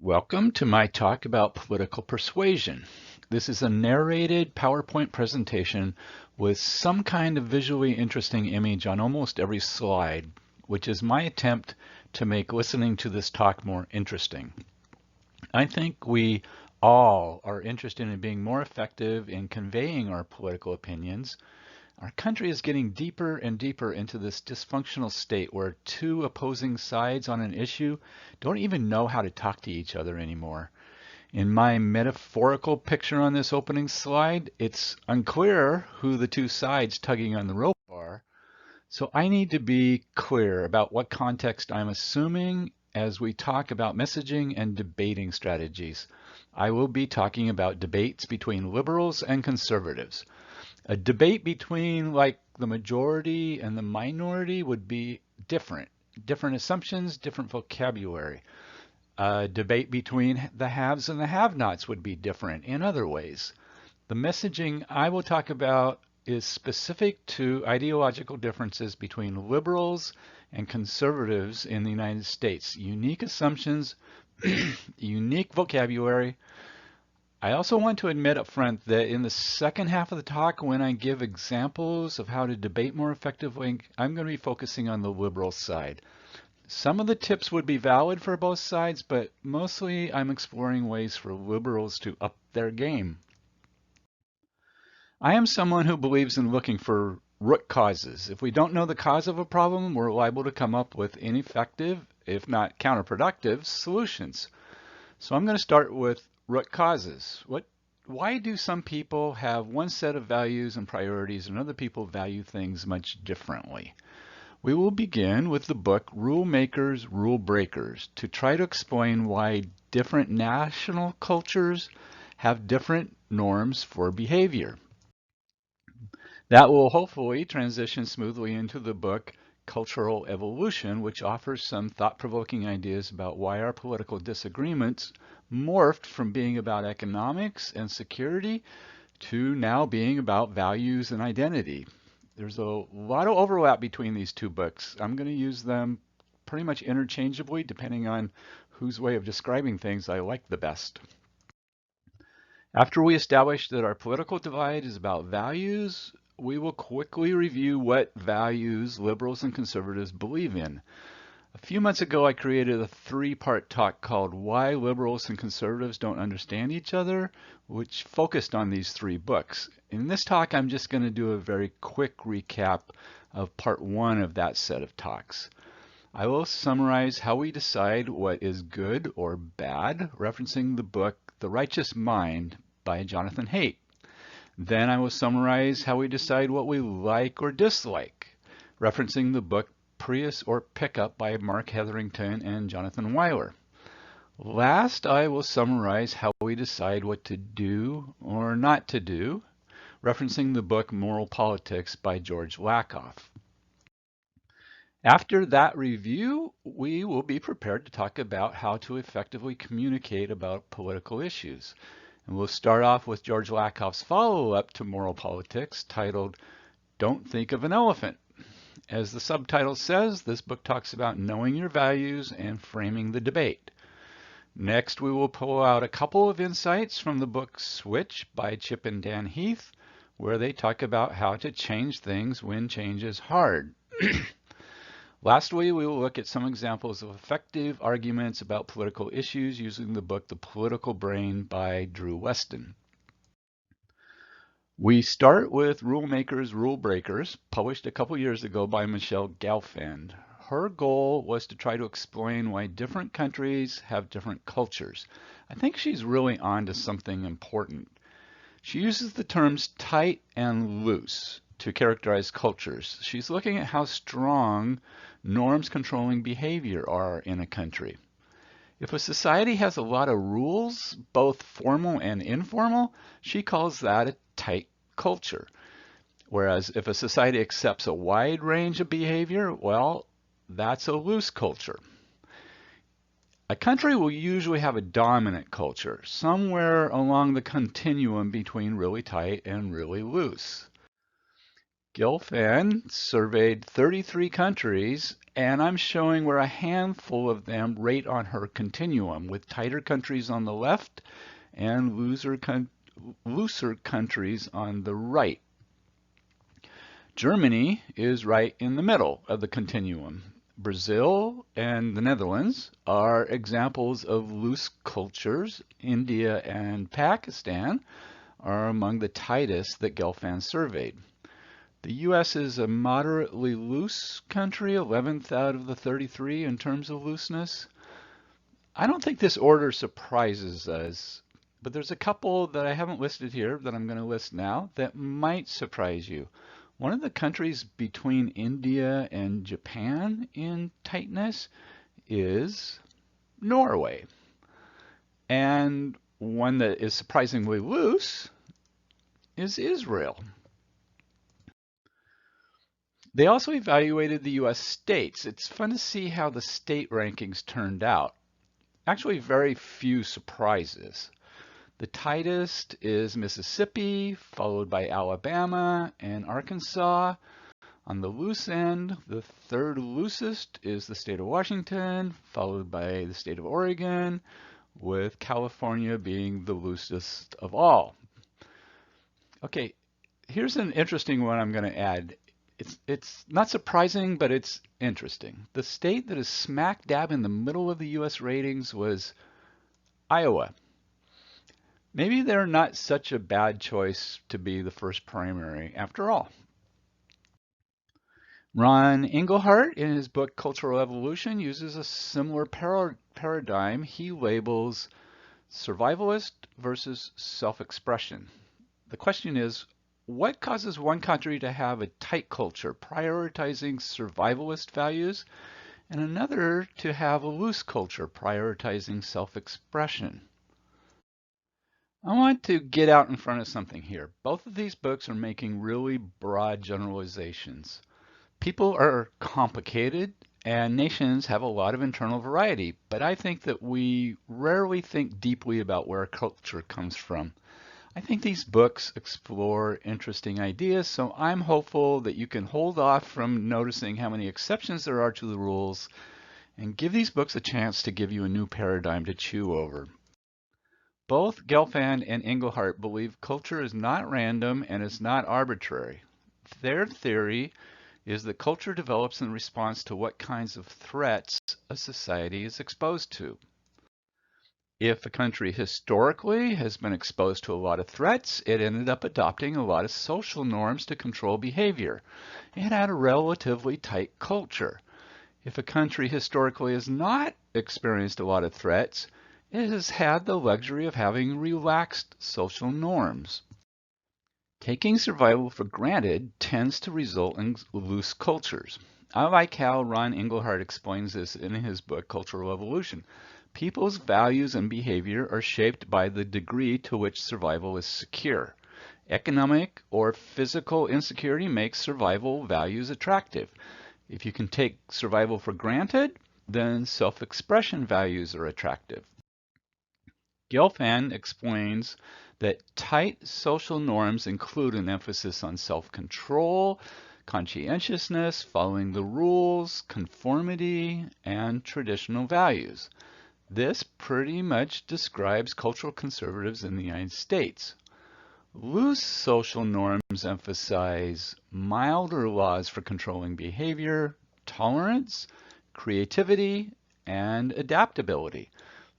Welcome to my talk about political persuasion. This is a narrated PowerPoint presentation with some kind of visually interesting image on almost every slide, which is my attempt to make listening to this talk more interesting. I think we all are interested in being more effective in conveying our political opinions. Our country is getting deeper and deeper into this dysfunctional state where two opposing sides on an issue don't even know how to talk to each other anymore. In my metaphorical picture on this opening slide, it's unclear who the two sides tugging on the rope are. So I need to be clear about what context I'm assuming as we talk about messaging and debating strategies. I will be talking about debates between liberals and conservatives. A debate between like the majority and the minority would be different. Different assumptions, different vocabulary. A debate between the haves and the have-nots would be different in other ways. The messaging I will talk about is specific to ideological differences between liberals and conservatives in the United States. Unique assumptions, unique vocabulary. I also want to admit up front that in the second half of the talk, when I give examples of how to debate more effectively, I'm going to be focusing on the liberal side. Some of the tips would be valid for both sides, but mostly I'm exploring ways for liberals to up their game. I am someone who believes in looking for root causes. If we don't know the cause of a problem, we're liable to come up with ineffective, if not counterproductive, solutions. So I'm going to start with root causes. Why do some people have one set of values and priorities and other people value things much differently? We will begin with the book Rule Makers, Rule Breakers to try to explain why different national cultures have different norms for behavior. That will hopefully transition smoothly into the book Cultural Evolution, which offers some thought-provoking ideas about why our political disagreements morphed from being about economics and security to now being about values and identity. There's a lot of overlap between these two books. I'm going to use them pretty much interchangeably depending on whose way of describing things I like the best. After we establish that our political divide is about values, we will quickly review what values liberals and conservatives believe in. A few months ago, I created a three-part talk called Why Liberals and Conservatives Don't Understand Each Other, which focused on these three books. In this talk, I'm just going to do a very quick recap of part one of that set of talks. I will summarize how we decide what is good or bad, referencing the book The Righteous Mind by Jonathan Haidt. Then I will summarize how we decide what we like or dislike, referencing the book Prius or Pickup by Mark Hetherington and Jonathan Weiler. Last, I will summarize how we decide what to do or not to do, referencing the book Moral Politics by George Lakoff. After that review, we will be prepared to talk about how to effectively communicate about political issues. And we'll start off with George Lakoff's follow-up to Moral Politics titled, Don't Think of an Elephant. As the subtitle says, this book talks about knowing your values and framing the debate. Next, we will pull out a couple of insights from the book Switch by Chip and Dan Heath, where they talk about how to change things when change is hard. Lastly, we will look at some examples of effective arguments about political issues using the book The Political Brain by Drew Weston. We start with Rule Makers, Rule Breakers, published a couple years ago by Michelle Gelfand. Her goal was to try to explain why different countries have different cultures. I think she's really on to something important. She uses the terms tight and loose to characterize cultures. She's looking at how strong norms controlling behavior are in a country. If a society has a lot of rules, both formal and informal, she calls that a tight culture. Whereas if a society accepts a wide range of behavior, well, that's a loose culture. A country will usually have a dominant culture, somewhere along the continuum between really tight and really loose. Gelfand surveyed 33 countries, and I'm showing where a handful of them rate on her continuum, with tighter countries on the left and looser countries on the right. Germany is right in the middle of the continuum. Brazil and the Netherlands are examples of loose cultures. India and Pakistan are among the tightest that Gelfand surveyed. The U.S. is a moderately loose country, 11th out of the 33 in terms of looseness. I don't think this order surprises us, but there's a couple that I haven't listed here that I'm going to list now that might surprise you. One of the countries between India and Japan in tightness is Norway. And one that is surprisingly loose is Israel. They also evaluated the U.S. states. It's fun to see how the state rankings turned out. Actually, very few surprises. The tightest is Mississippi, followed by Alabama and Arkansas. On the loose end, the third loosest is the state of Washington, followed by the state of Oregon, with California being the loosest of all. Okay, here's an interesting one I'm going to add. It's not surprising, but it's interesting. The state that is smack dab in the middle of the U.S. ratings was Iowa. Maybe they're not such a bad choice to be the first primary after all. Ron Engelhardt, in his book Cultural Evolution, uses a similar paradigm. He labels survivalist versus self-expression. The question is, what causes one country to have a tight culture, prioritizing survivalist values, and another to have a loose culture, prioritizing self-expression? I want to get out in front of something here. Both of these books are making really broad generalizations. People are complicated, and nations have a lot of internal variety, but I think that we rarely think deeply about where culture comes from. I think these books explore interesting ideas, so I'm hopeful that you can hold off from noticing how many exceptions there are to the rules and give these books a chance to give you a new paradigm to chew over. Both Gelfand and Engelhardt believe culture is not random and is not arbitrary. Their theory is that culture develops in response to what kinds of threats a society is exposed to. If a country historically has been exposed to a lot of threats, it ended up adopting a lot of social norms to control behavior. It had a relatively tight culture. If a country historically has not experienced a lot of threats, it has had the luxury of having relaxed social norms. Taking survival for granted tends to result in loose cultures. I like how Ron Engelhardt explains this in his book, Cultural Evolution. People's values and behavior are shaped by the degree to which survival is secure. Economic or physical insecurity makes survival values attractive. If you can take survival for granted, then self-expression values are attractive. Gelfand explains that tight social norms include an emphasis on self-control, conscientiousness, following the rules, conformity, and traditional values. This pretty much describes cultural conservatives in the United States. Loose social norms emphasize milder laws for controlling behavior, tolerance, creativity, and adaptability.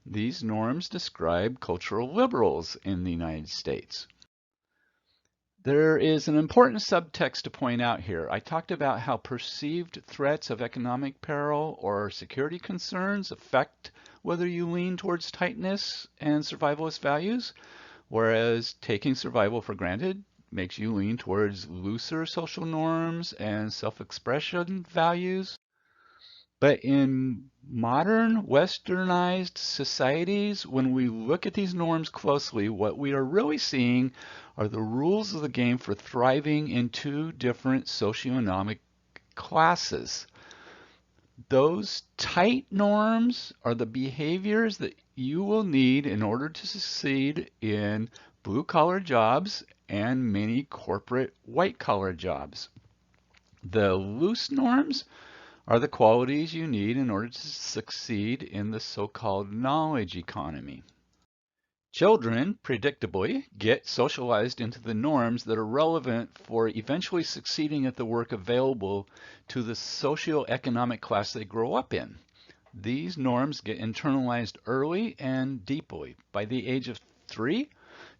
These norms describe cultural liberals in the United States. There is an important subtext to point out here. I talked about how perceived threats of economic peril or security concerns affect whether you lean towards tightness and survivalist values, whereas taking survival for granted makes you lean towards looser social norms and self-expression values. But in modern westernized societies, when we look at these norms closely, what we are really seeing are the rules of the game for thriving in two different socioeconomic classes. Those tight norms are the behaviors that you will need in order to succeed in blue-collar jobs and many corporate white-collar jobs. The loose norms are the qualities you need in order to succeed in the so-called knowledge economy. Children, predictably, get socialized into the norms that are relevant for eventually succeeding at the work available to the socioeconomic class they grow up in. These norms get internalized early and deeply. By the age of 3,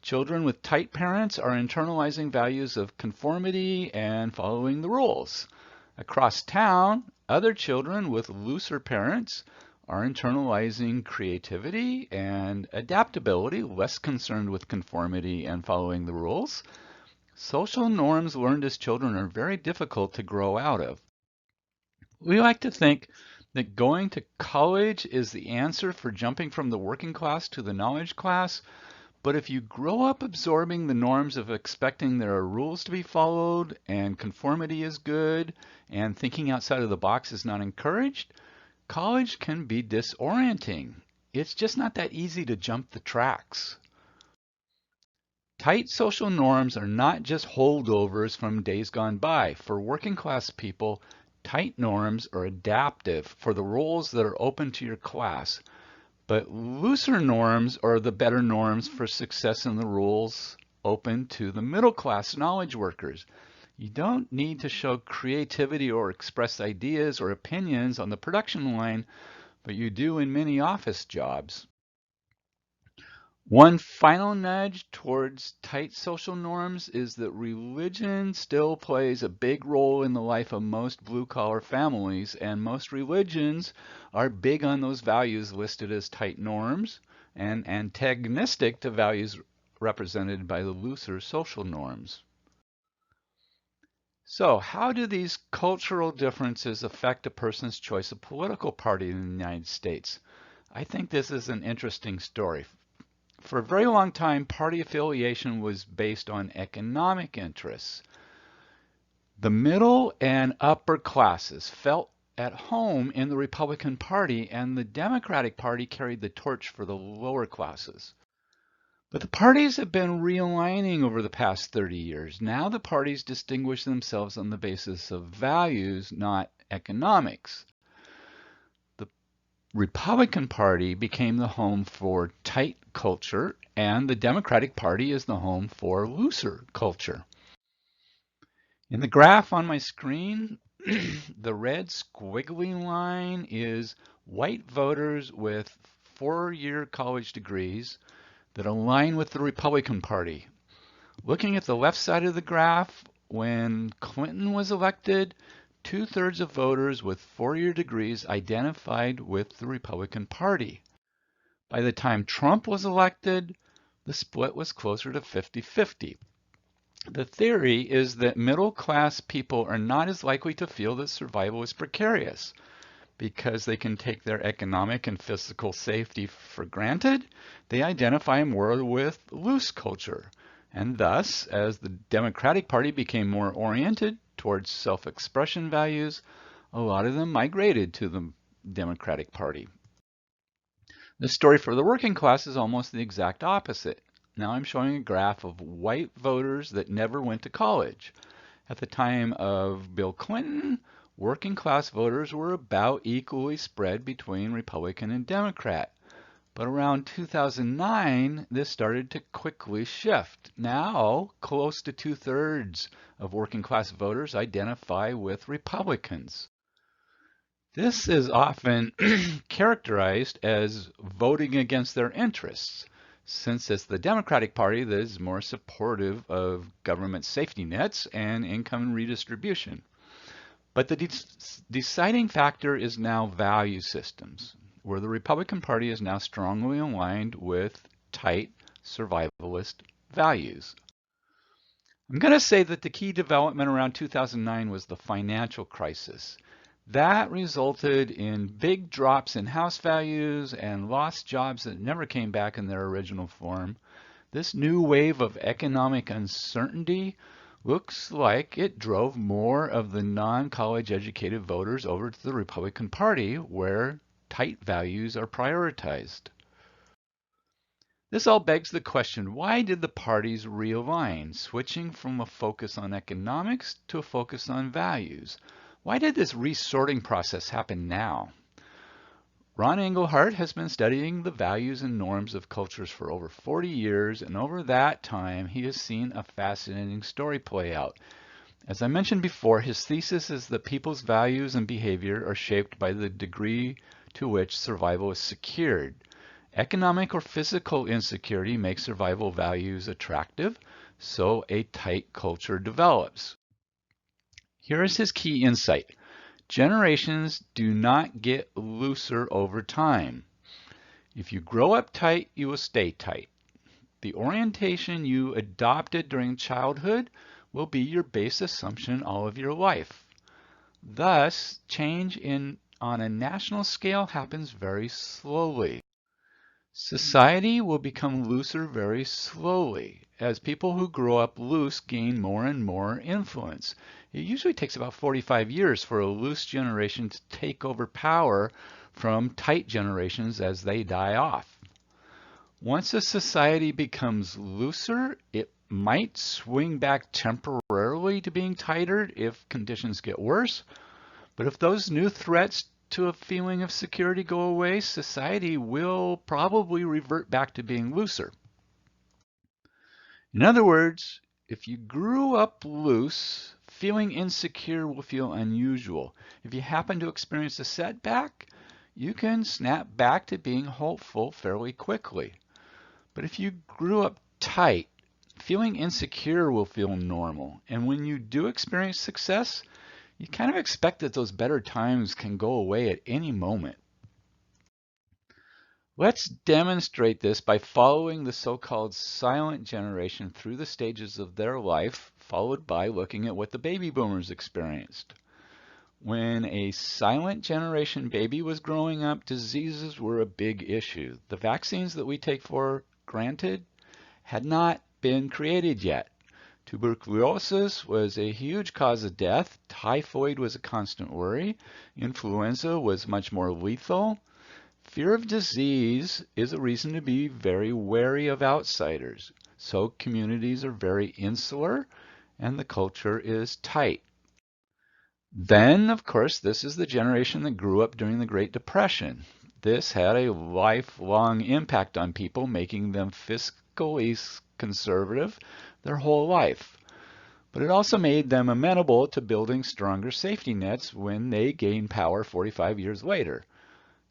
children with tight parents are internalizing values of conformity and following the rules. Across town, other children with looser parents are internalizing creativity and adaptability, less concerned with conformity and following the rules. Social norms learned as children are very difficult to grow out of. We like to think that going to college is the answer for jumping from the working class to the knowledge class, but if you grow up absorbing the norms of expecting there are rules to be followed and conformity is good and thinking outside of the box is not encouraged, college can be disorienting. It's just not that easy to jump the tracks. Tight social norms are not just holdovers from days gone by. For working class people, tight norms are adaptive for the roles that are open to your class. But looser norms are the better norms for success in the roles open to the middle class knowledge workers. You don't need to show creativity or express ideas or opinions on the production line, but you do in many office jobs. One final nudge towards tight social norms is that religion still plays a big role in the life of most blue-collar families, and most religions are big on those values listed as tight norms and antagonistic to values represented by the looser social norms. So, how do these cultural differences affect a person's choice of political party in the United States? I think this is an interesting story. For a very long time, party affiliation was based on economic interests. The middle and upper classes felt at home in the Republican Party, and the Democratic Party carried the torch for the lower classes. But the parties have been realigning over the past 30 years. Now the parties distinguish themselves on the basis of values, not economics. The Republican Party became the home for tight culture, and the Democratic Party is the home for looser culture. In the graph on my screen, the red squiggly line is white voters with 4-year college degrees that align with the Republican Party. Looking at the left side of the graph, when Clinton was elected, 2/3 of voters with 4-year degrees identified with the Republican Party. By the time Trump was elected, the split was closer to 50-50. The theory is that middle-class people are not as likely to feel that survival is precarious. Because they can take their economic and physical safety for granted, they identify more with loose culture. And thus, as the Democratic Party became more oriented towards self-expression values, a lot of them migrated to the Democratic Party. The story for the working class is almost the exact opposite. Now I'm showing a graph of white voters that never went to college. At the time of Bill Clinton, working class voters were about equally spread between Republican and Democrat. But around 2009, this started to quickly shift. Now, close to 2/3 of working class voters identify with Republicans. This is often characterized as voting against their interests, since it's the Democratic Party that is more supportive of government safety nets and income redistribution. But the deciding factor is now value systems, where the Republican Party is now strongly aligned with tight survivalist values. I'm going to say that the key development around 2009 was the financial crisis. That resulted in big drops in house values and lost jobs that never came back in their original form. This new wave of economic uncertainty looks like it drove more of the non-college educated voters over to the Republican Party, where tight values are prioritized. This all begs the question, why did the parties realign, switching from a focus on economics to a focus on values? Why did this resorting process happen now? Ron Engelhardt has been studying the values and norms of cultures for over 40 years, and over that time he has seen a fascinating story play out. As I mentioned before, his thesis is that people's values and behavior are shaped by the degree to which survival is secured. Economic or physical insecurity makes survival values attractive, so a tight culture develops. Here is his key insight. Generations do not get looser over time. If you grow up tight, you will stay tight. The orientation you adopted during childhood will be your base assumption all of your life. Thus, change on a national scale happens very slowly. Society will become looser very slowly as people who grow up loose gain more and more influence. It usually takes about 45 years for a loose generation to take over power from tight generations as they die off. Once a society becomes looser, it might swing back temporarily to being tighter if conditions get worse. But if those new threats to a feeling of security go away, society will probably revert back to being looser. In other words, if you grew up loose, feeling insecure will feel unusual. If you happen to experience a setback, you can snap back to being hopeful fairly quickly. But if you grew up tight, feeling insecure will feel normal. And when you do experience success, you kind of expect that those better times can go away at any moment. Let's demonstrate this by following the so-called silent generation through the stages of their life, followed by looking at what the baby boomers experienced. When a silent generation baby was growing up, diseases were a big issue. The vaccines that we take for granted had not been created yet. Tuberculosis was a huge cause of death. Typhoid was a constant worry. Influenza was much more lethal. Fear of disease is a reason to be very wary of outsiders. So communities are very insular and the culture is tight. Then, of course, this is the generation that grew up during the Great Depression. This had a lifelong impact on people, making them fiscally conservative their whole life. But it also made them amenable to building stronger safety nets when they gained power 45 years later.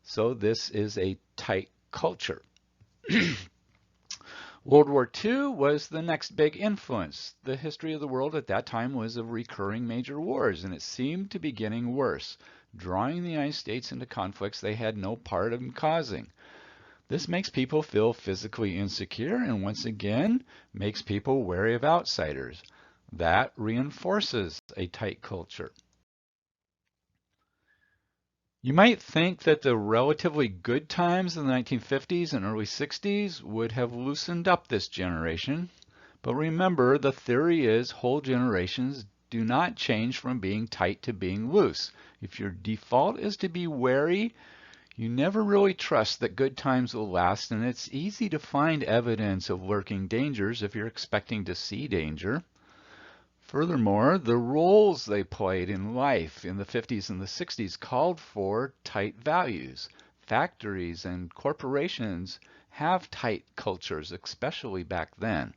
So this is a tight culture. World War II was the next big influence. The history of the world at that time was of recurring major wars, and it seemed to be getting worse, drawing the United States into conflicts they had no part in causing. This makes people feel physically insecure and once again makes people wary of outsiders. That reinforces a tight culture. You might think that the relatively good times in the 1950s and early 60s would have loosened up this generation, but remember the theory is whole generations do not change from being tight to being loose. If your default is to be wary, you never really trust that good times will last, and it's easy to find evidence of lurking dangers if you're expecting to see danger. Furthermore, the roles they played in life in the 50s and the 60s called for tight values. Factories and corporations have tight cultures, especially back then.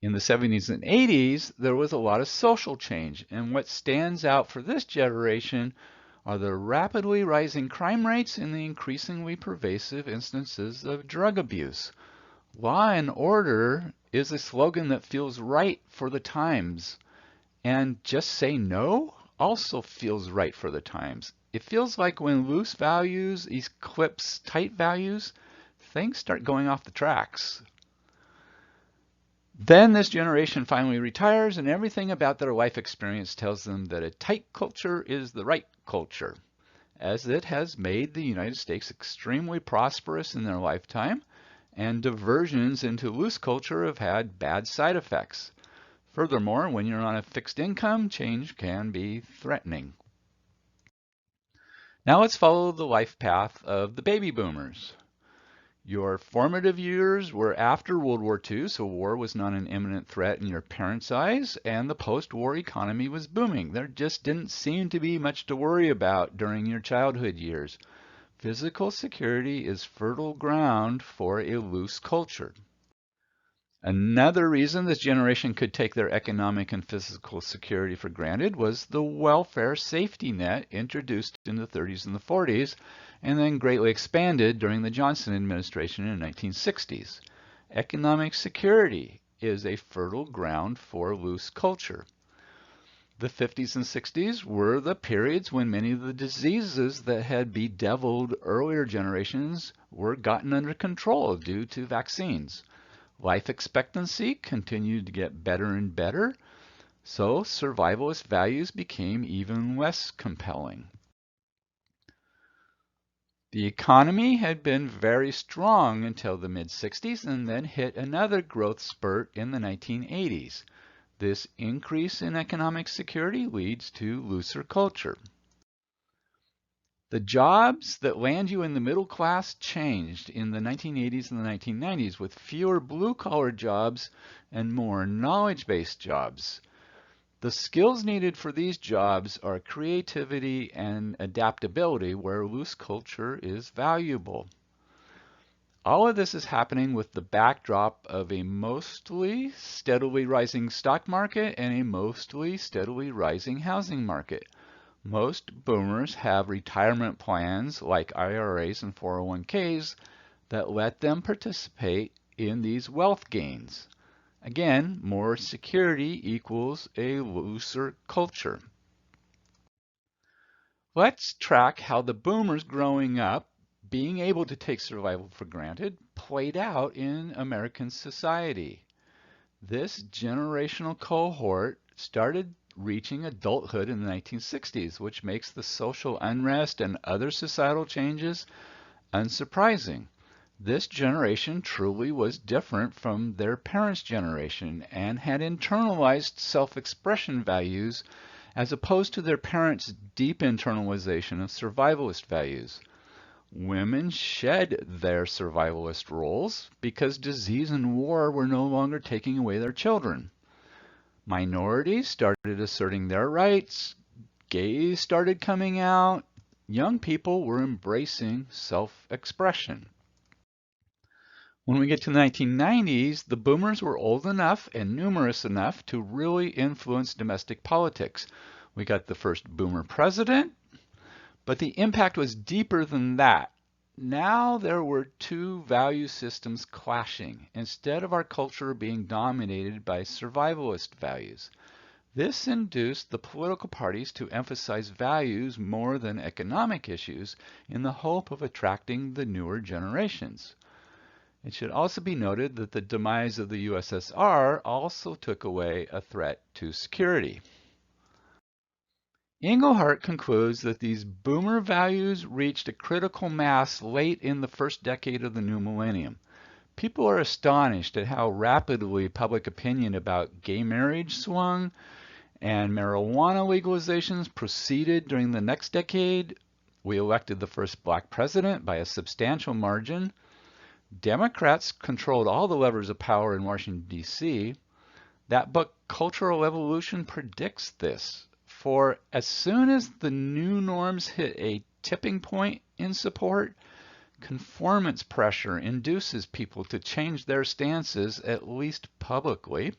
In the 70s and 80s, there was a lot of social change, and what stands out for this generation are the rapidly rising crime rates and the increasingly pervasive instances of drug abuse. Law and order is a slogan that feels right for the times, and just say no also feels right for the times. It feels like when loose values eclipse tight values, things start going off the tracks. Then this generation finally retires, and everything about their life experience tells them that a tight culture is the right culture, as it has made the United States extremely prosperous in their lifetime, and diversions into loose culture have had bad side effects. Furthermore, when you're on a fixed income, change can be threatening. Now let's follow the life path of the baby boomers. Your formative years were after World War II, so war was not an imminent threat in your parents' eyes, and the post-war economy was booming. There just didn't seem to be much to worry about during your childhood years. Physical security is fertile ground for a loose culture. Another reason this generation could take their economic and physical security for granted was the welfare safety net introduced in the 30s and the 40s, and then greatly expanded during the Johnson administration in the 1960s. Economic security is a fertile ground for loose culture. The 50s and 60s were the periods when many of the diseases that had bedeviled earlier generations were gotten under control due to vaccines. Life expectancy continued to get better and better, so survivalist values became even less compelling. The economy had been very strong until the mid-60s and then hit another growth spurt in the 1980s. This increase in economic security leads to looser culture. The jobs that land you in the middle class changed in the 1980s and the 1990s with fewer blue-collar jobs and more knowledge-based jobs. The skills needed for these jobs are creativity and adaptability, where loose culture is valuable. All of this is happening with the backdrop of a mostly steadily rising stock market and a mostly steadily rising housing market. Most boomers have retirement plans like IRAs and 401ks that let them participate in these wealth gains. Again, more security equals a looser culture. Let's track how the boomers growing up, being able to take survival for granted, played out in American society. This generational cohort started reaching adulthood in the 1960s, which makes the social unrest and other societal changes unsurprising. This generation truly was different from their parents' generation and had internalized self-expression values as opposed to their parents' deep internalization of survivalist values. Women shed their survivalist roles because disease and war were no longer taking away their children. Minorities started asserting their rights, gays started coming out, young people were embracing self-expression. When we get to the 1990s, the boomers were old enough and numerous enough to really influence domestic politics. We got the first boomer president, but the impact was deeper than that. Now there were two value systems clashing, instead of our culture being dominated by survivalist values. This induced the political parties to emphasize values more than economic issues in the hope of attracting the newer generations. It should also be noted that the demise of the USSR also took away a threat to security. Engelhardt concludes that these boomer values reached a critical mass late in the first decade of the new millennium. People are astonished at how rapidly public opinion about gay marriage swung, and marijuana legalizations proceeded during the next decade. We elected the first black president by a substantial margin. Democrats controlled all the levers of power in Washington, D.C. That book, Cultural Evolution, predicts this. For as soon as the new norms hit a tipping point in support, conformance pressure induces people to change their stances, at least publicly.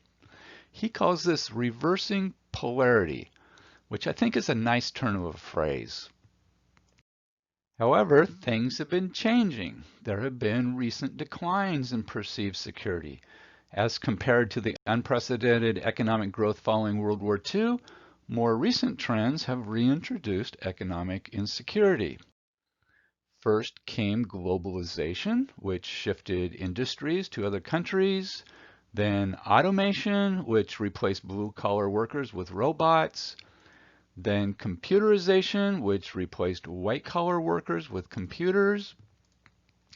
He calls this reversing polarity, which I think is a nice turn of a phrase. However, things have been changing. There have been recent declines in perceived security. As compared to the unprecedented economic growth following World War II, more recent trends have reintroduced economic insecurity. First came globalization, which shifted industries to other countries. Then automation, which replaced blue-collar workers with robots. Then computerization, which replaced white-collar workers with computers.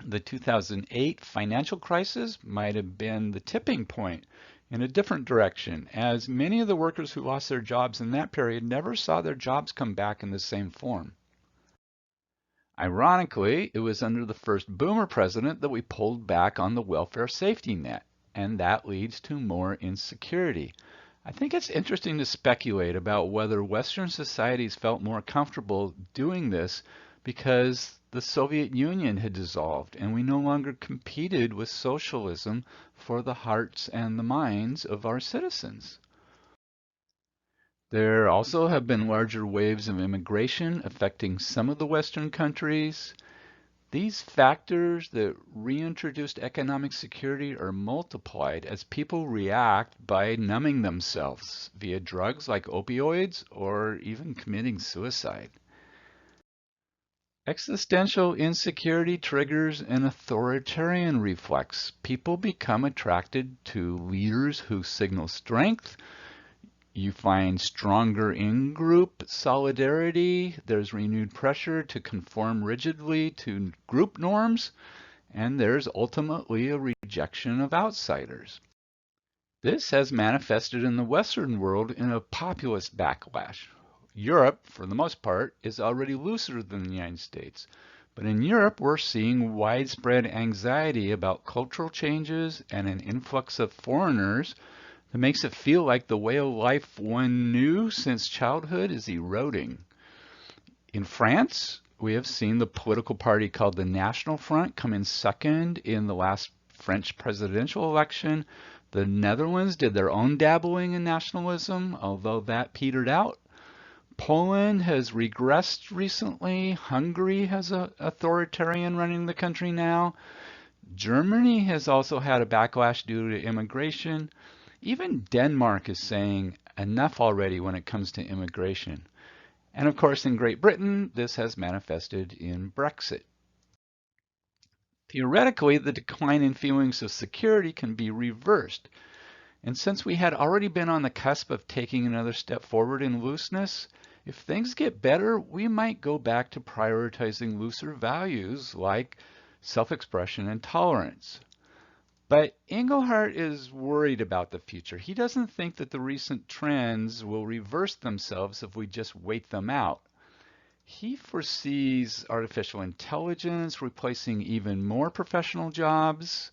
The 2008 financial crisis might have been the tipping point in a different direction, as many of the workers who lost their jobs in that period never saw their jobs come back in the same form. Ironically, it was under the first Boomer president that we pulled back on the welfare safety net, and that leads to more insecurity. I think it's interesting to speculate about whether Western societies felt more comfortable doing this because the Soviet Union had dissolved and we no longer competed with socialism for the hearts and the minds of our citizens. There also have been larger waves of immigration affecting some of the Western countries. These factors that reintroduced economic security are multiplied as people react by numbing themselves via drugs like opioids or even committing suicide. Existential insecurity triggers an authoritarian reflex. People become attracted to leaders who signal strength. You find stronger in-group solidarity. There's renewed pressure to conform rigidly to group norms, and there's ultimately a rejection of outsiders. This has manifested in the Western world in a populist backlash. Europe, for the most part, is already looser than the United States. But in Europe, we're seeing widespread anxiety about cultural changes and an influx of foreigners that makes it feel like the way of life one knew since childhood is eroding. In France, we have seen the political party called the National Front come in second in the last French presidential election. The Netherlands did their own dabbling in nationalism, although that petered out. Poland has regressed recently. Hungary has an authoritarian running the country now. Germany has also had a backlash due to immigration. Even Denmark is saying enough already when it comes to immigration. And of course, in Great Britain, this has manifested in Brexit. Theoretically, the decline in feelings of security can be reversed. And since we had already been on the cusp of taking another step forward in looseness, if things get better, we might go back to prioritizing looser values like self-expression and tolerance. But Engelhardt is worried about the future. He doesn't think that the recent trends will reverse themselves if we just wait them out. He foresees artificial intelligence replacing even more professional jobs.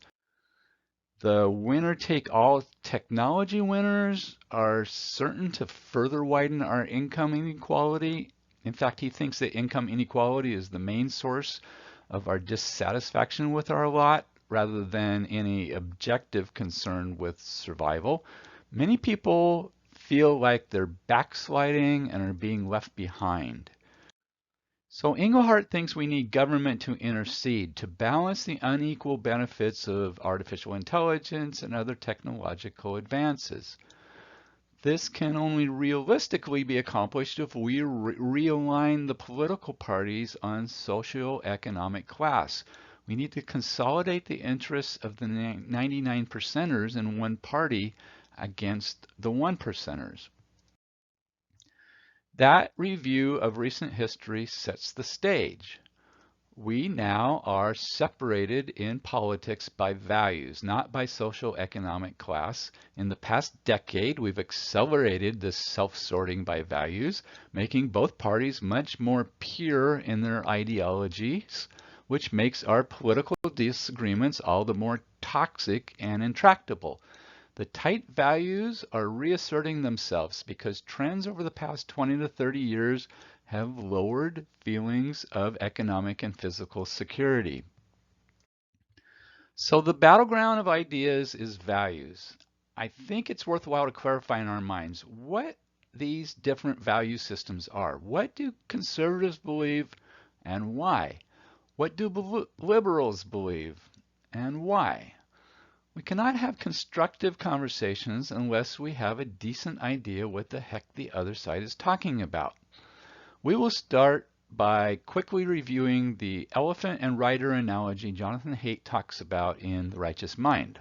The winner-take-all technology winners are certain to further widen our income inequality. In fact, he thinks that income inequality is the main source of our dissatisfaction with our lot, rather than any objective concern with survival. Many people feel like they're backsliding and are being left behind. So Engelhardt thinks we need government to intercede to balance the unequal benefits of artificial intelligence and other technological advances. This can only realistically be accomplished if we realign the political parties on socio-economic class. We need to consolidate the interests of the 99 percenters in one party against the 1 percenters. That review of recent history sets the stage. We now are separated in politics by values, not by social economic class. In the past decade, we've accelerated this self-sorting by values, making both parties much more pure in their ideologies, which makes our political disagreements all the more toxic and intractable. The tight values are reasserting themselves because trends over the past 20 to 30 years have lowered feelings of economic and physical security. So the battleground of ideas is values. I think it's worthwhile to clarify in our minds what these different value systems are. What do conservatives believe and why? What do liberals believe and why? We cannot have constructive conversations unless we have a decent idea what the heck the other side is talking about. We will start by quickly reviewing the elephant and rider analogy Jonathan Haidt talks about in The Righteous Mind.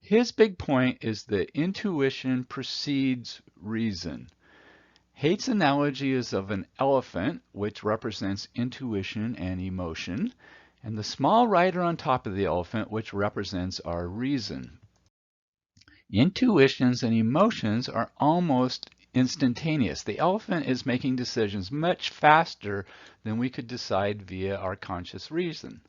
His big point is that intuition precedes reason. Haidt's analogy is of an elephant, which represents intuition and emotion, and the small rider on top of the elephant, which represents our reason. Intuitions and emotions are almost instantaneous. The elephant is making decisions much faster than we could decide via our conscious reason.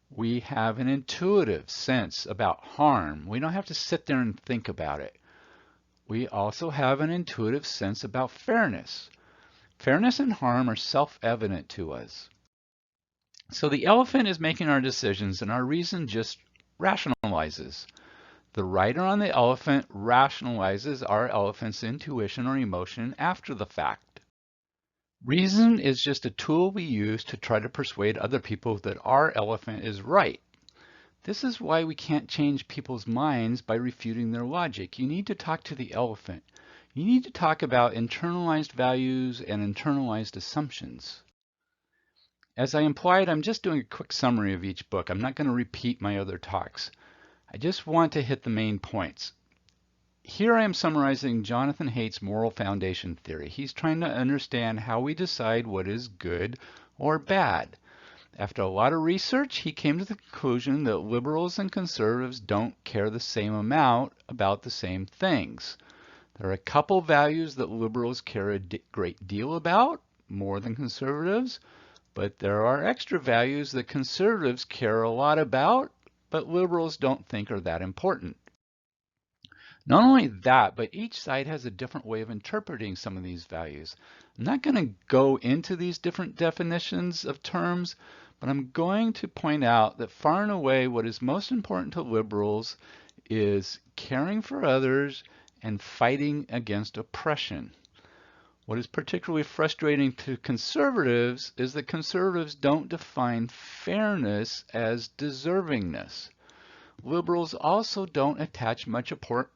We have an intuitive sense about harm. We don't have to sit there and think about it. We also have an intuitive sense about fairness. Fairness and harm are self-evident to us. So the elephant is making our decisions and our reason just rationalizes. The rider on the elephant rationalizes our elephant's intuition or emotion after the fact. Reason is just a tool we use to try to persuade other people that our elephant is right. This is why we can't change people's minds by refuting their logic. You need to talk to the elephant. You need to talk about internalized values and internalized assumptions. As I implied, I'm just doing a quick summary of each book. I'm not going to repeat my other talks. I just want to hit the main points. Here I am summarizing Jonathan Haidt's moral foundation theory. He's trying to understand how we decide what is good or bad. After a lot of research, he came to the conclusion that liberals and conservatives don't care the same amount about the same things. There are a couple values that liberals care a great deal about, more than conservatives, but there are extra values that conservatives care a lot about, but liberals don't think are that important. Not only that, but each side has a different way of interpreting some of these values. I'm not going to go into these different definitions of terms, but I'm going to point out that far and away what is most important to liberals is caring for others and fighting against oppression. What is particularly frustrating to conservatives is that conservatives don't define fairness as deservingness. Liberals also don't attach much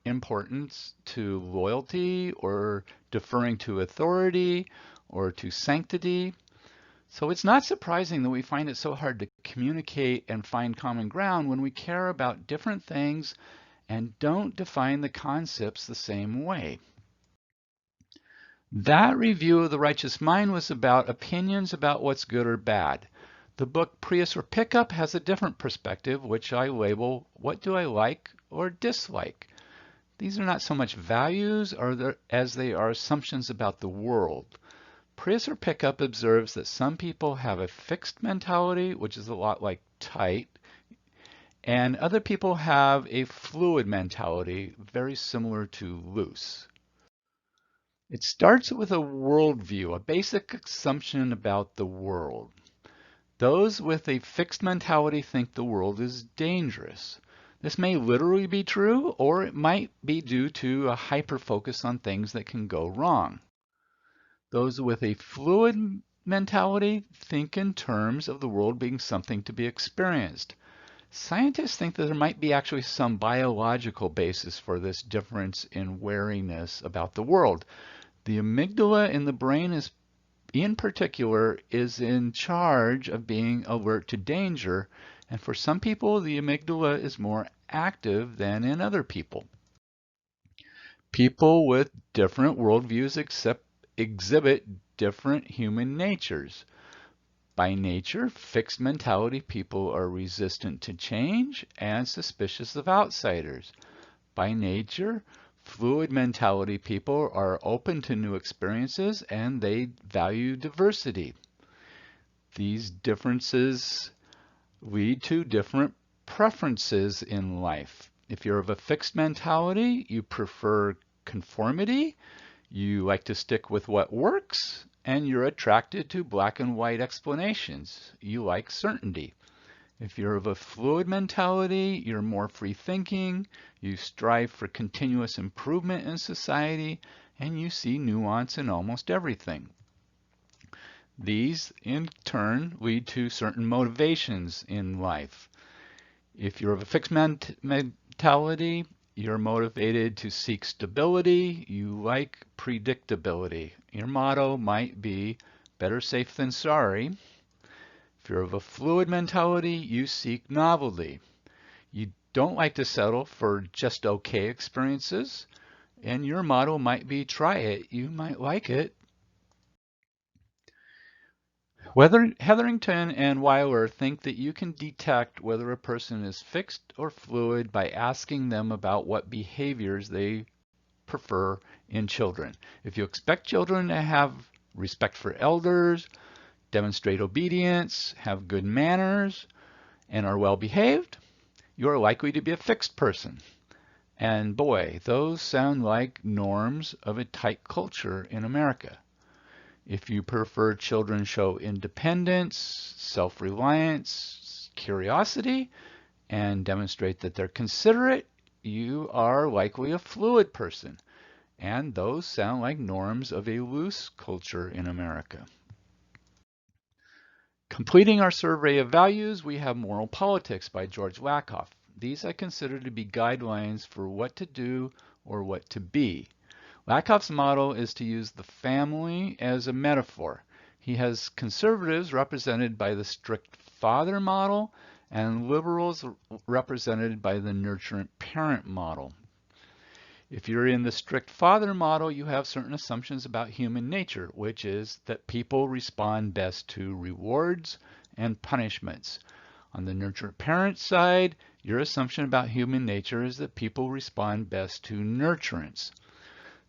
importance to loyalty or deferring to authority or to sanctity. So it's not surprising that we find it so hard to communicate and find common ground when we care about different things and don't define the concepts the same way. That review of The Righteous Mind was about opinions about what's good or bad. The book Prius or Pickup has a different perspective, which I label, what do I like or dislike? These are not so much values as they are assumptions about the world. Prius or Pickup observes that some people have a fixed mentality, which is a lot like tight, and other people have a fluid mentality, very similar to loose. It starts with a worldview, a basic assumption about the world. Those with a fixed mentality think the world is dangerous. This may literally be true, or it might be due to a hyper-focus on things that can go wrong. Those with a fluid mentality think in terms of the world being something to be experienced. Scientists think that there might be actually some biological basis for this difference in wariness about the world. The amygdala in the brain in particular is in charge of being alert to danger, and for some people the amygdala is more active than in other people. People with different worldviews exhibit different human natures. By nature, fixed mentality people are resistant to change and suspicious of outsiders. By nature, fluid mentality people are open to new experiences and they value diversity. These differences lead to different preferences in life. If you're of a fixed mentality, you prefer conformity, you like to stick with what works, and you're attracted to black and white explanations. You like certainty. If you're of a fluid mentality, you're more free thinking, you strive for continuous improvement in society, and you see nuance in almost everything. These, in turn, lead to certain motivations in life. If you're of a fixed mentality, you're motivated to seek stability, you like predictability. Your motto might be, better safe than sorry. If you're of a fluid mentality, you seek novelty. You don't like to settle for just okay experiences, and your motto might be try it, you might like it. Hetherington and Weiler think that you can detect whether a person is fixed or fluid by asking them about what behaviors they prefer in children. If you expect children to have respect for elders, demonstrate obedience, have good manners, and are well behaved, you are likely to be a fixed person. And boy, those sound like norms of a tight culture in America. If you prefer children show independence, self-reliance, curiosity, and demonstrate that they're considerate, you are likely a fluid person. And those sound like norms of a loose culture in America. Completing our survey of values, we have Moral Politics by George Lakoff. These I consider to be guidelines for what to do or what to be. Lakoff's model is to use the family as a metaphor. He has conservatives represented by the strict father model and liberals represented by the nurturant parent model. If you're in the strict father model, you have certain assumptions about human nature, which is that people respond best to rewards and punishments. On the nurturant parent side, your assumption about human nature is that people respond best to nurturance.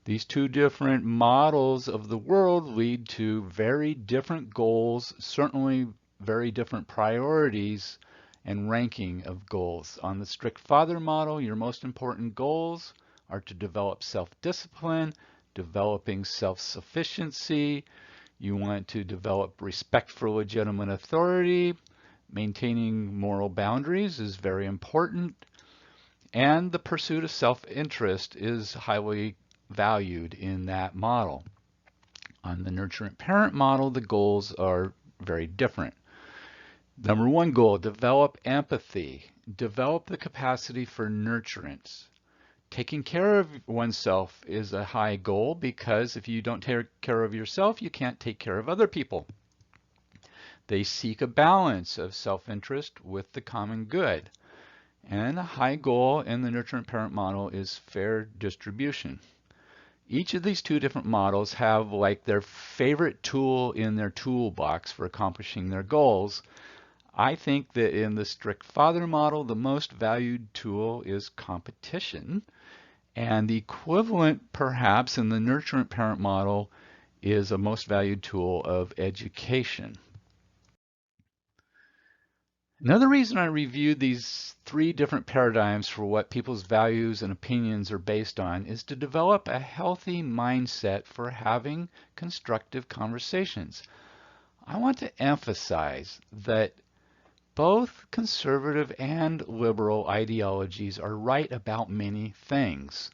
These two different models of the world lead to very different goals, certainly very different priorities and ranking of goals. On the strict father model, your most important goals are to develop self-discipline, developing self-sufficiency. You want to develop respect for legitimate authority. Maintaining moral boundaries is very important. And the pursuit of self-interest is highly valued in that model. On the nurturant parent model, the goals are very different. Number one goal, develop empathy. Develop the capacity for nurturance. Taking care of oneself is a high goal because if you don't take care of yourself, you can't take care of other people. They seek a balance of self-interest with the common good. And a high goal in the nurturant parent model is fair distribution. Each of these two different models have like their favorite tool in their toolbox for accomplishing their goals. I think that in the strict father model, the most valued tool is competition. And the equivalent, perhaps, in the nurturant parent model is a most valued tool of education. Another reason I reviewed these three different paradigms for what people's values and opinions are based on is to develop a healthy mindset for having constructive conversations. I want to emphasize that both conservative and liberal ideologies are right about many things,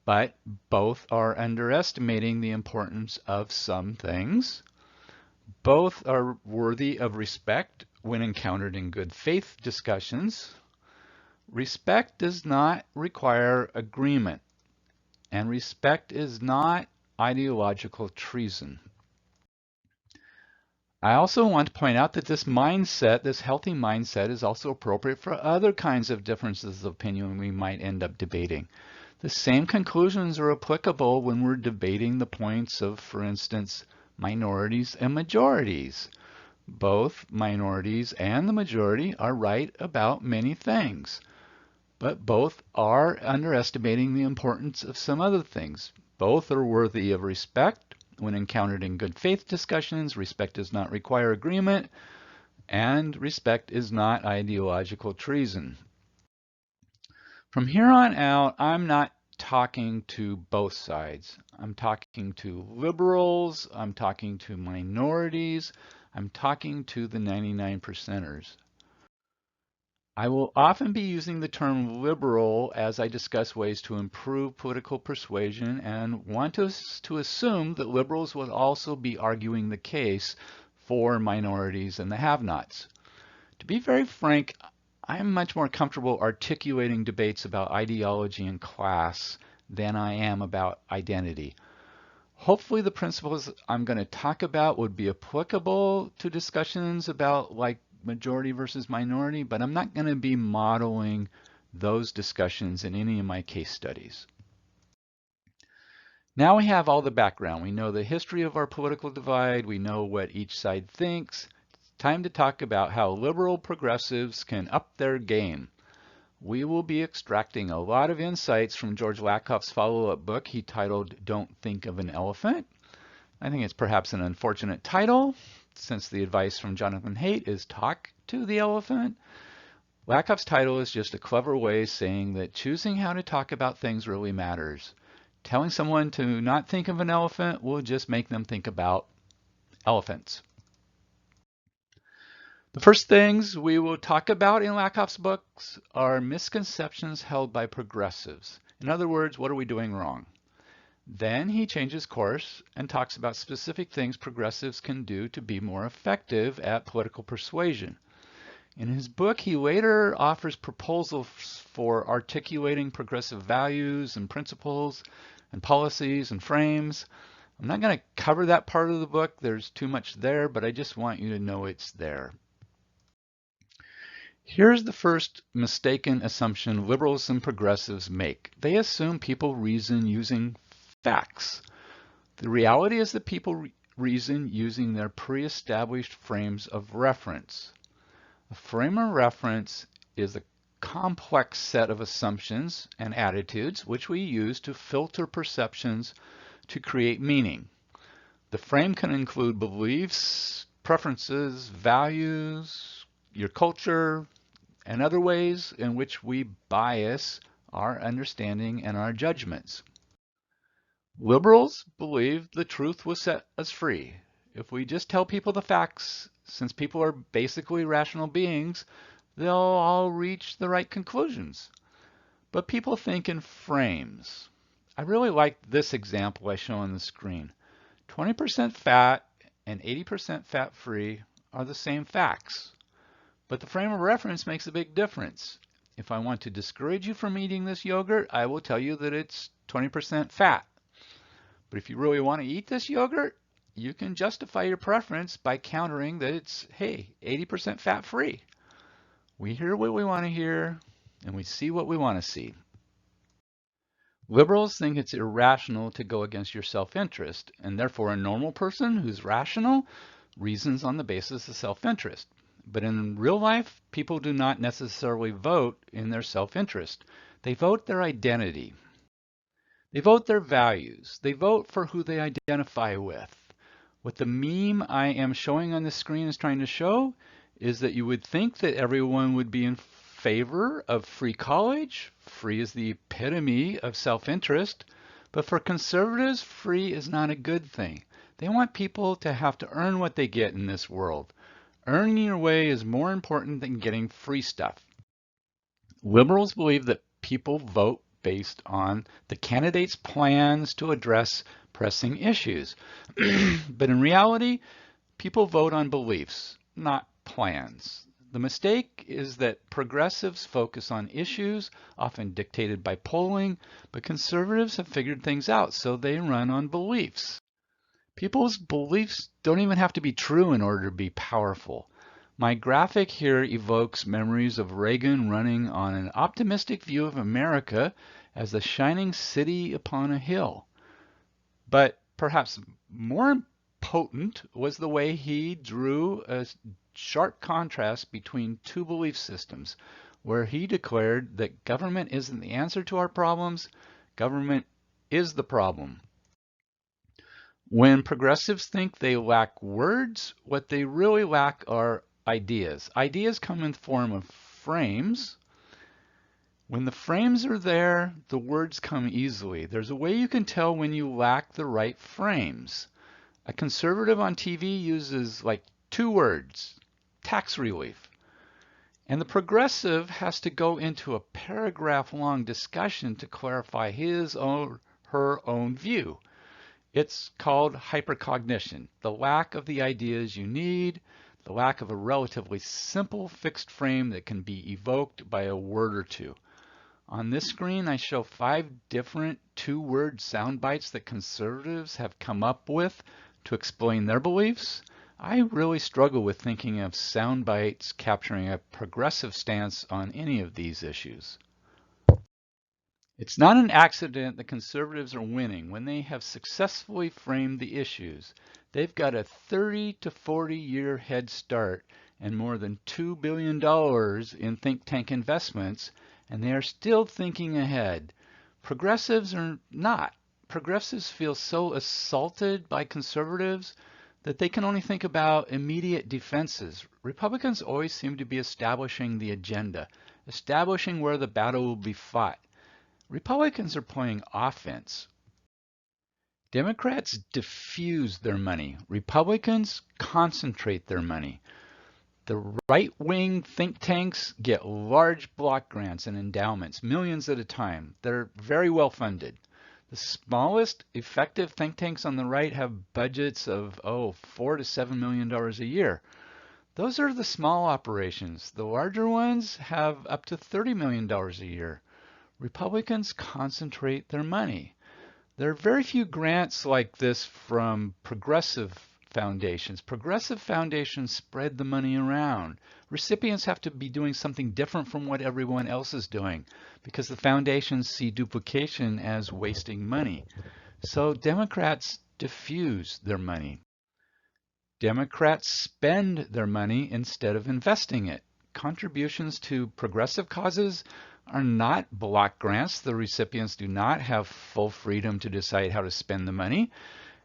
but both are underestimating the importance of some things. Both are worthy of respect when encountered in good faith discussions. Respect does not require agreement, and respect is not ideological treason. I also want to point out that this mindset, this healthy mindset, is also appropriate for other kinds of differences of opinion we might end up debating. The same conclusions are applicable when we're debating the points of, for instance, minorities and majorities. Both minorities and the majority are right about many things, but both are underestimating the importance of some other things. Both are worthy of respect. When encountered in good faith discussions, respect does not require agreement, and respect is not ideological treason. From here on out, I'm not talking to both sides. I'm talking to liberals, I'm talking to minorities, I'm talking to the 99%ers. I will often be using the term liberal as I discuss ways to improve political persuasion and want us to assume that liberals will also be arguing the case for minorities and the have-nots. To be very frank, I'm much more comfortable articulating debates about ideology and class than I am about identity. Hopefully the principles I'm going to talk about would be applicable to discussions about like majority versus minority, but I'm not going to be modeling those discussions in any of my case studies. Now we have all the background. We know the history of our political divide. We know what each side thinks. It's time to talk about how liberal progressives can up their game. We will be extracting a lot of insights from George Lakoff's follow-up book he titled Don't Think of an Elephant. I think it's perhaps an unfortunate title, since the advice from Jonathan Haidt is talk to the elephant. Lakoff's title is just a clever way of saying that choosing how to talk about things really matters. Telling someone to not think of an elephant will just make them think about elephants. The first things we will talk about in Lakoff's books are misconceptions held by progressives. In other words, what are we doing wrong? Then he changes course and talks about specific things progressives can do to be more effective at political persuasion. In his book, he later offers proposals for articulating progressive values and principles and policies and frames. I'm not going to cover that part of the book. There's too much there, but I just want you to know it's there. Here's the first mistaken assumption liberals and progressives make. They assume people reason using facts. The reality is that people reason using their pre-established frames of reference. A frame of reference is a complex set of assumptions and attitudes which we use to filter perceptions to create meaning. The frame can include beliefs, preferences, values, your culture, and other ways in which we bias our understanding and our judgments. Liberals believe the truth will set us free. If we just tell people the facts, since people are basically rational beings, they'll all reach the right conclusions. But people think in frames. I really like this example I show on the screen. 20% fat and 80% fat-free are the same facts. But the frame of reference makes a big difference. If I want to discourage you from eating this yogurt, I will tell you that it's 20% fat. But if you really want to eat this yogurt, you can justify your preference by countering that it's, hey, 80% fat-free. We hear what we want to hear, and we see what we want to see. Liberals think it's irrational to go against your self-interest, and therefore a normal person who's rational reasons on the basis of self-interest. But in real life, people do not necessarily vote in their self-interest. They vote their identity. They vote their values. They vote for who they identify with. What the meme I am showing on the screen is trying to show is that you would think that everyone would be in favor of free college. Free is the epitome of self-interest. But for conservatives, free is not a good thing. They want people to have to earn what they get in this world. Earning your way is more important than getting free stuff. Liberals believe that people vote based on the candidate's plans to address pressing issues. But in reality, people vote on beliefs, not plans. The mistake is that progressives focus on issues, often dictated by polling, but conservatives have figured things out, so they run on beliefs. People's beliefs don't even have to be true in order to be powerful. My graphic here evokes memories of Reagan running on an optimistic view of America as the shining city upon a hill. But perhaps more potent was the way he drew a sharp contrast between two belief systems, where he declared that government isn't the answer to our problems, government is the problem. When progressives think they lack words, what they really lack are ideas. Ideas come in the form of frames. When the frames are there, the words come easily. There's a way you can tell when you lack the right frames. A conservative on TV uses like 2 words, tax relief. And the progressive has to go into a paragraph-long discussion to clarify his or her own view. It's called hypercognition, the lack of the ideas you need, the lack of a relatively simple fixed frame that can be evoked by a word or two. On this screen, I show 5 different 2-word sound bites that conservatives have come up with to explain their beliefs. I really struggle with thinking of sound bites capturing a progressive stance on any of these issues. It's not an accident that conservatives are winning when they have successfully framed the issues. They've got a 30 to 40 year head start and more than $2 billion in think tank investments, and they are still thinking ahead. Progressives are not. Progressives feel so assaulted by conservatives that they can only think about immediate defenses. Republicans always seem to be establishing the agenda, establishing where the battle will be fought. Republicans are playing offense. Democrats diffuse their money. Republicans concentrate their money. The right-wing think tanks get large block grants and endowments, millions at a time. They're very well funded. The smallest effective think tanks on the right have budgets of, $4 to $7 million a year. Those are the small operations. The larger ones have up to $30 million a year. Republicans concentrate their money. There are very few grants like this from progressive foundations. Progressive foundations spread the money around. Recipients have to be doing something different from what everyone else is doing because the foundations see duplication as wasting money. So Democrats diffuse their money. Democrats spend their money instead of investing it. Contributions to progressive causes are not block grants. The recipients do not have full freedom to decide how to spend the money.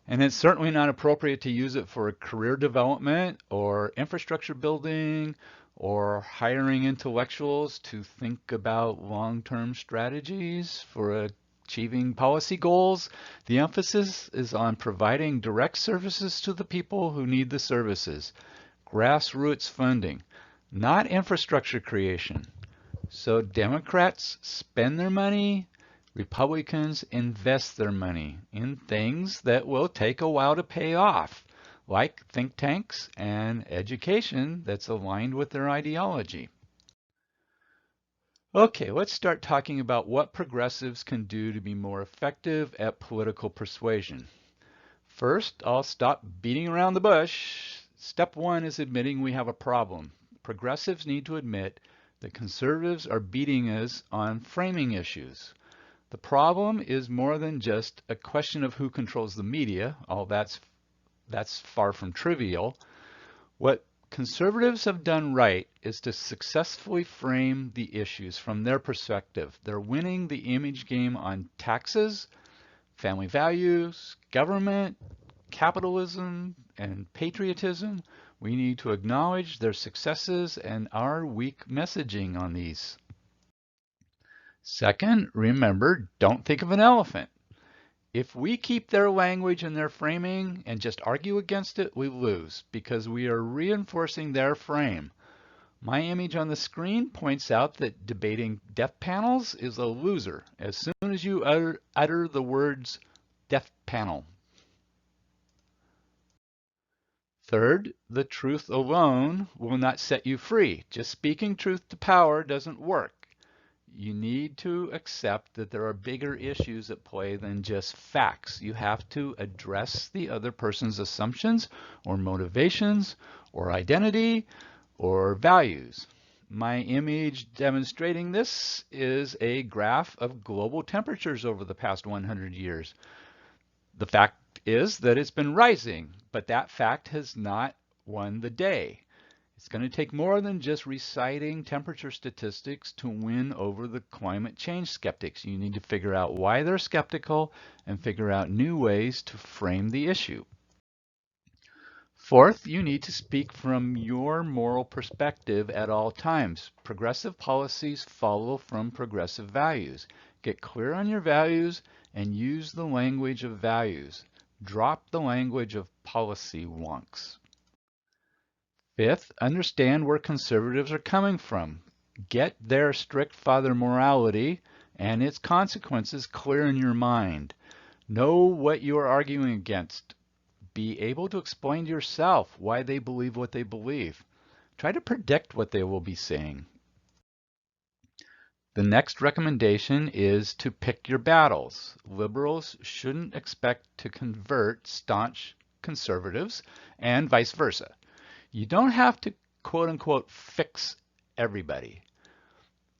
And it's certainly not appropriate to use it for career development or infrastructure building or hiring intellectuals to think about long-term strategies for achieving policy goals. The emphasis is on providing direct services to the people who need the services. Grassroots funding, not infrastructure creation. So Democrats spend their money, Republicans invest their money in things that will take a while to pay off, like think tanks and education that's aligned with their ideology. Okay, let's start talking about what progressives can do to be more effective at political persuasion. First, I'll stop beating around the bush. Step one is admitting we have a problem. Progressives need to admit that conservatives are beating us on framing issues. The problem is more than just a question of who controls the media. That's far from trivial. What conservatives have done right is to successfully frame the issues from their perspective. They're winning the image game on taxes, family values, government, capitalism, and patriotism. We need to acknowledge their successes and our weak messaging on these. Second, remember, don't think of an elephant. If we keep their language and their framing and just argue against it, we lose because we are reinforcing their frame. My image on the screen points out that debating death panels is a loser as soon as you utter the words death panel. Third, the truth alone will not set you free. Just speaking truth to power doesn't work. You need to accept that there are bigger issues at play than just facts. You have to address the other person's assumptions or motivations or identity or values. My image demonstrating this is a graph of global temperatures over the past 100 years. The fact is that it's been rising, but that fact has not won the day. It's going to take more than just reciting temperature statistics to win over the climate change skeptics. You need to figure out why they're skeptical and figure out new ways to frame the issue. Fourth, you need to speak from your moral perspective at all times. Progressive policies follow from progressive values. Get clear on your values and use the language of values. Drop the language of policy wonks. Fifth, understand where conservatives are coming from. Get their strict father morality and its consequences clear in your mind. Know what you are arguing against. Be able to explain to yourself why they believe what they believe. Try to predict what they will be saying. The next recommendation is to pick your battles. Liberals shouldn't expect to convert staunch conservatives and vice versa. You don't have to, quote unquote, fix everybody.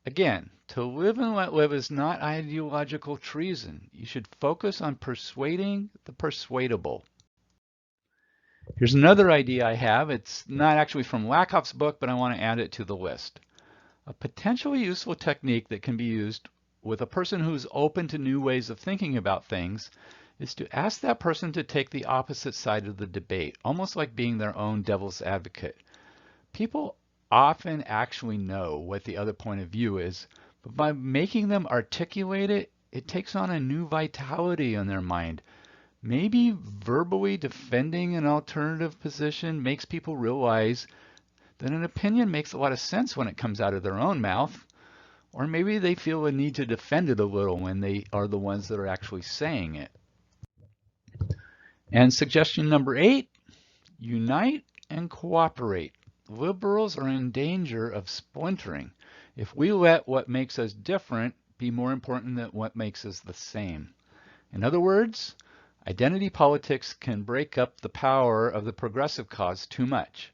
Again, to live and let live is not ideological treason. You should focus on persuading the persuadable. Here's another idea I have. It's not actually from Lakoff's book, but I want to add it to the list. A potentially useful technique that can be used with a person who's open to new ways of thinking about things is to ask that person to take the opposite side of the debate, almost like being their own devil's advocate. People often actually know what the other point of view is, but by making them articulate it, it takes on a new vitality in their mind. Maybe verbally defending an alternative position makes people realize that an opinion makes a lot of sense when it comes out of their own mouth, or maybe they feel a need to defend it a little when they are the ones that are actually saying it. And suggestion number 8, unite and cooperate. Liberals are in danger of splintering if we let what makes us different be more important than what makes us the same. In other words, identity politics can break up the power of the progressive cause too much.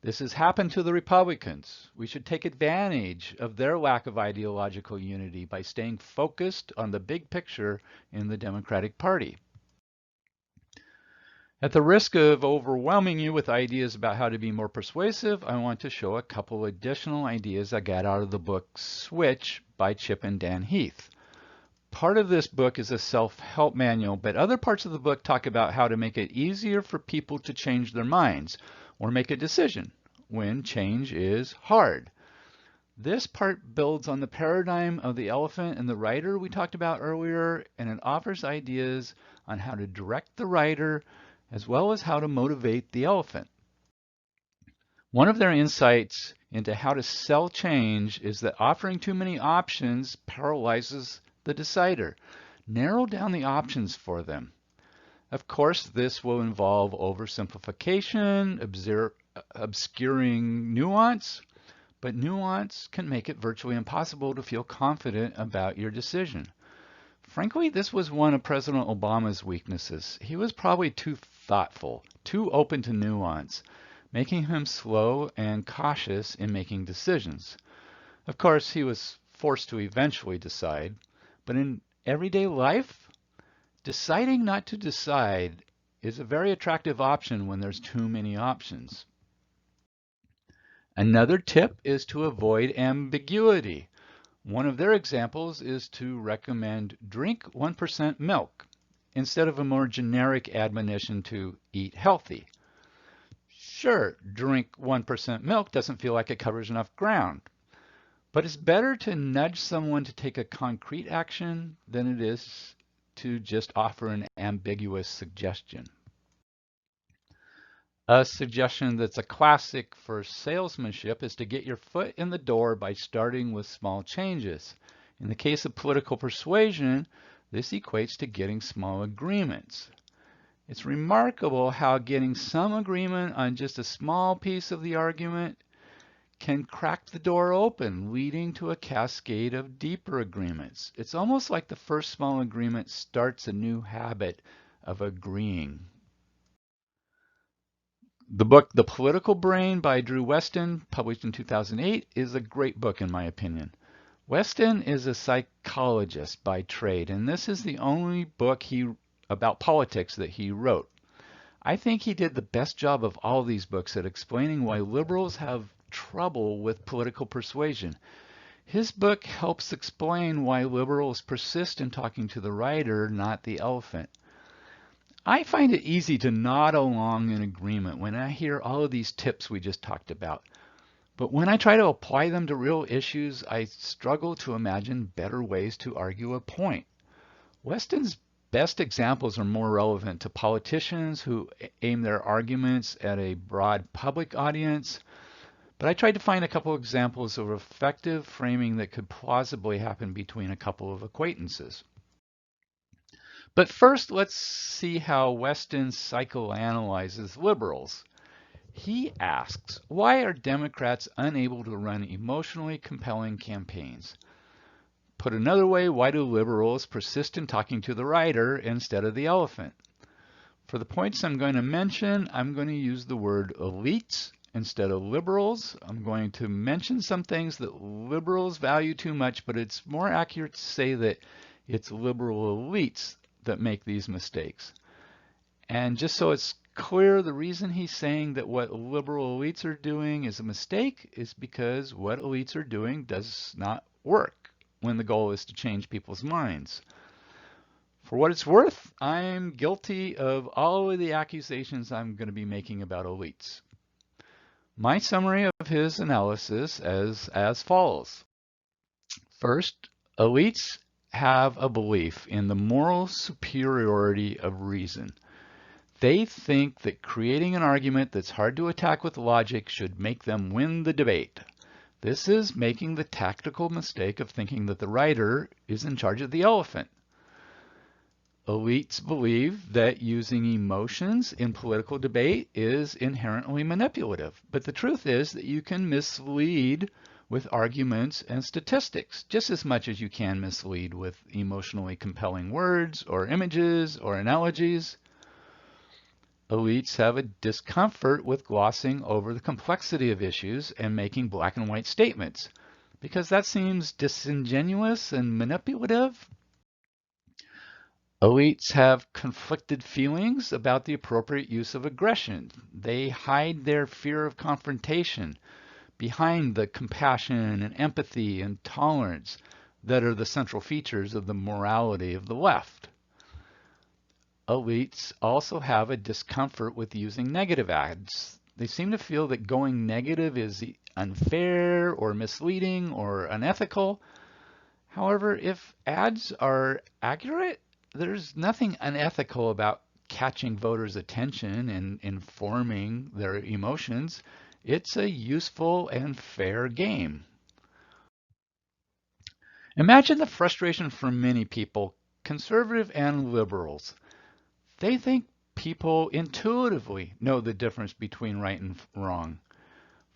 This has happened to the Republicans. We should take advantage of their lack of ideological unity by staying focused on the big picture in the Democratic Party. At the risk of overwhelming you with ideas about how to be more persuasive, I want to show a couple additional ideas I got out of the book Switch by Chip and Dan Heath. Part of this book is a self-help manual, but other parts of the book talk about how to make it easier for people to change their minds or make a decision when change is hard. This part builds on the paradigm of the elephant and the rider we talked about earlier, and it offers ideas on how to direct the rider as well as how to motivate the elephant. One of their insights into how to sell change is that offering too many options paralyzes the decider. Narrow down the options for them. Of course, this will involve oversimplification, obscuring nuance, but nuance can make it virtually impossible to feel confident about your decision. Frankly, this was one of President Obama's weaknesses. He was probably too thoughtful, too open to nuance, making him slow and cautious in making decisions. Of course, he was forced to eventually decide, but in everyday life, deciding not to decide is a very attractive option when there's too many options. Another tip is to avoid ambiguity. One of their examples is to recommend drink 1% milk instead of a more generic admonition to eat healthy. Sure, drink 1% milk doesn't feel like it covers enough ground, but it's better to nudge someone to take a concrete action than it is to just offer an ambiguous suggestion. A suggestion that's a classic for salesmanship is to get your foot in the door by starting with small changes. In the case of political persuasion, this equates to getting small agreements. It's remarkable how getting some agreement on just a small piece of the argument can crack the door open, leading to a cascade of deeper agreements. It's almost like the first small agreement starts a new habit of agreeing. The book The Political Brain by Drew Weston, published in 2008, is a great book in my opinion. Weston is a psychologist by trade, and this is the only book about politics that he wrote. I think he did the best job of all these books at explaining why liberals have trouble with political persuasion. His book helps explain why liberals persist in talking to the rider, not the elephant. I find it easy to nod along in agreement when I hear all of these tips we just talked about. But when I try to apply them to real issues, I struggle to imagine better ways to argue a point. Weston's best examples are more relevant to politicians who aim their arguments at a broad public audience, but I tried to find a couple examples of effective framing that could plausibly happen between a couple of acquaintances. But first, let's see how Weston psychoanalyzes liberals. He asks, why are Democrats unable to run emotionally compelling campaigns? Put another way, why do liberals persist in talking to the rider instead of the elephant? For the points I'm going to mention, I'm going to use the word elites instead of liberals. I'm going to mention some things that liberals value too much, but it's more accurate to say that it's liberal elites that make these mistakes. And just so it's clear the reason he's saying that what liberal elites are doing is a mistake is because what elites are doing does not work when the goal is to change people's minds. For what it's worth, I'm guilty of all of the accusations I'm going to be making about elites. My summary of his analysis is as follows. First, elites have a belief in the moral superiority of reason. They think that creating an argument that's hard to attack with logic should make them win the debate. This is making the tactical mistake of thinking that the writer is in charge of the elephant. Elites believe that using emotions in political debate is inherently manipulative, but the truth is that you can mislead with arguments and statistics just as much as you can mislead with emotionally compelling words or images or analogies. Elites have a discomfort with glossing over the complexity of issues and making black and white statements, because that seems disingenuous and manipulative. Elites have conflicted feelings about the appropriate use of aggression. They hide their fear of confrontation behind the compassion and empathy and tolerance that are the central features of the morality of the left. Elites also have a discomfort with using negative ads. They seem to feel that going negative is unfair or misleading or unethical. However, if ads are accurate, there's nothing unethical about catching voters' attention and informing their emotions. It's a useful and fair game. Imagine the frustration for many people, conservative and liberals. They think people intuitively know the difference between right and wrong.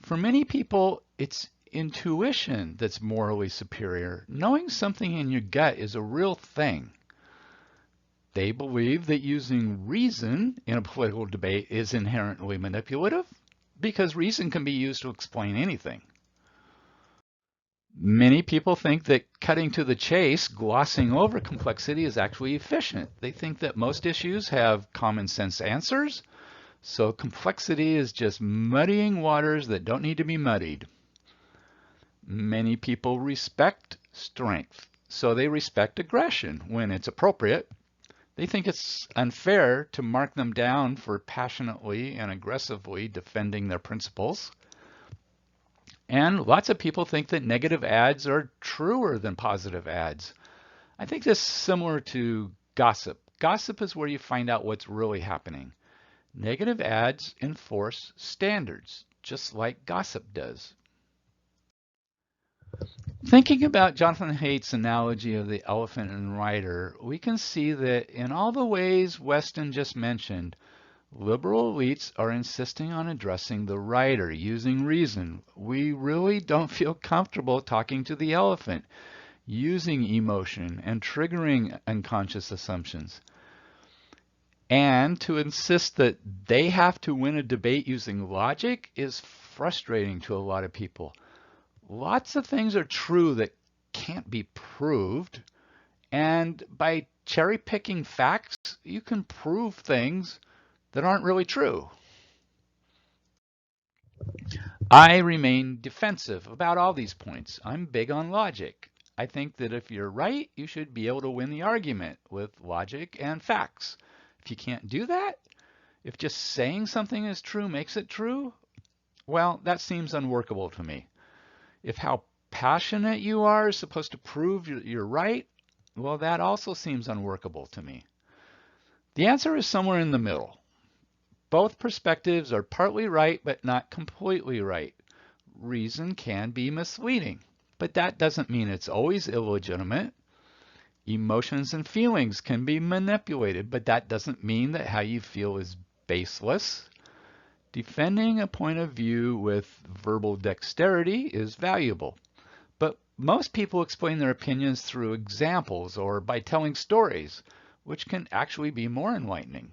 For many people, it's intuition that's morally superior. Knowing something in your gut is a real thing. They believe that using reason in a political debate is inherently manipulative because reason can be used to explain anything. Many people think that cutting to the chase, glossing over complexity is actually efficient. They think that most issues have common sense answers, so complexity is just muddying waters that don't need to be muddied. Many people respect strength, so they respect aggression when it's appropriate. They think it's unfair to mark them down for passionately and aggressively defending their principles. And lots of people think that negative ads are truer than positive ads. I think this is similar to gossip. Gossip is where you find out what's really happening. Negative ads enforce standards, just like gossip does. Thinking about Jonathan Haidt's analogy of the elephant and rider, we can see that in all the ways Weston just mentioned, liberal elites are insisting on addressing the rider using reason. We really don't feel comfortable talking to the elephant, using emotion and triggering unconscious assumptions. And to insist that they have to win a debate using logic is frustrating to a lot of people. Lots of things are true that can't be proved, and by cherry-picking facts, you can prove things that aren't really true. I remain defensive about all these points. I'm big on logic. I think that if you're right, you should be able to win the argument with logic and facts. If you can't do that, if just saying something is true makes it true, well, that seems unworkable to me. If how passionate you are is supposed to prove you're right, well, that also seems unworkable to me. The answer is somewhere in the middle. Both perspectives are partly right, but not completely right. Reason can be misleading, but that doesn't mean it's always illegitimate. Emotions and feelings can be manipulated, but that doesn't mean that how you feel is baseless. Defending a point of view with verbal dexterity is valuable, but most people explain their opinions through examples or by telling stories, which can actually be more enlightening.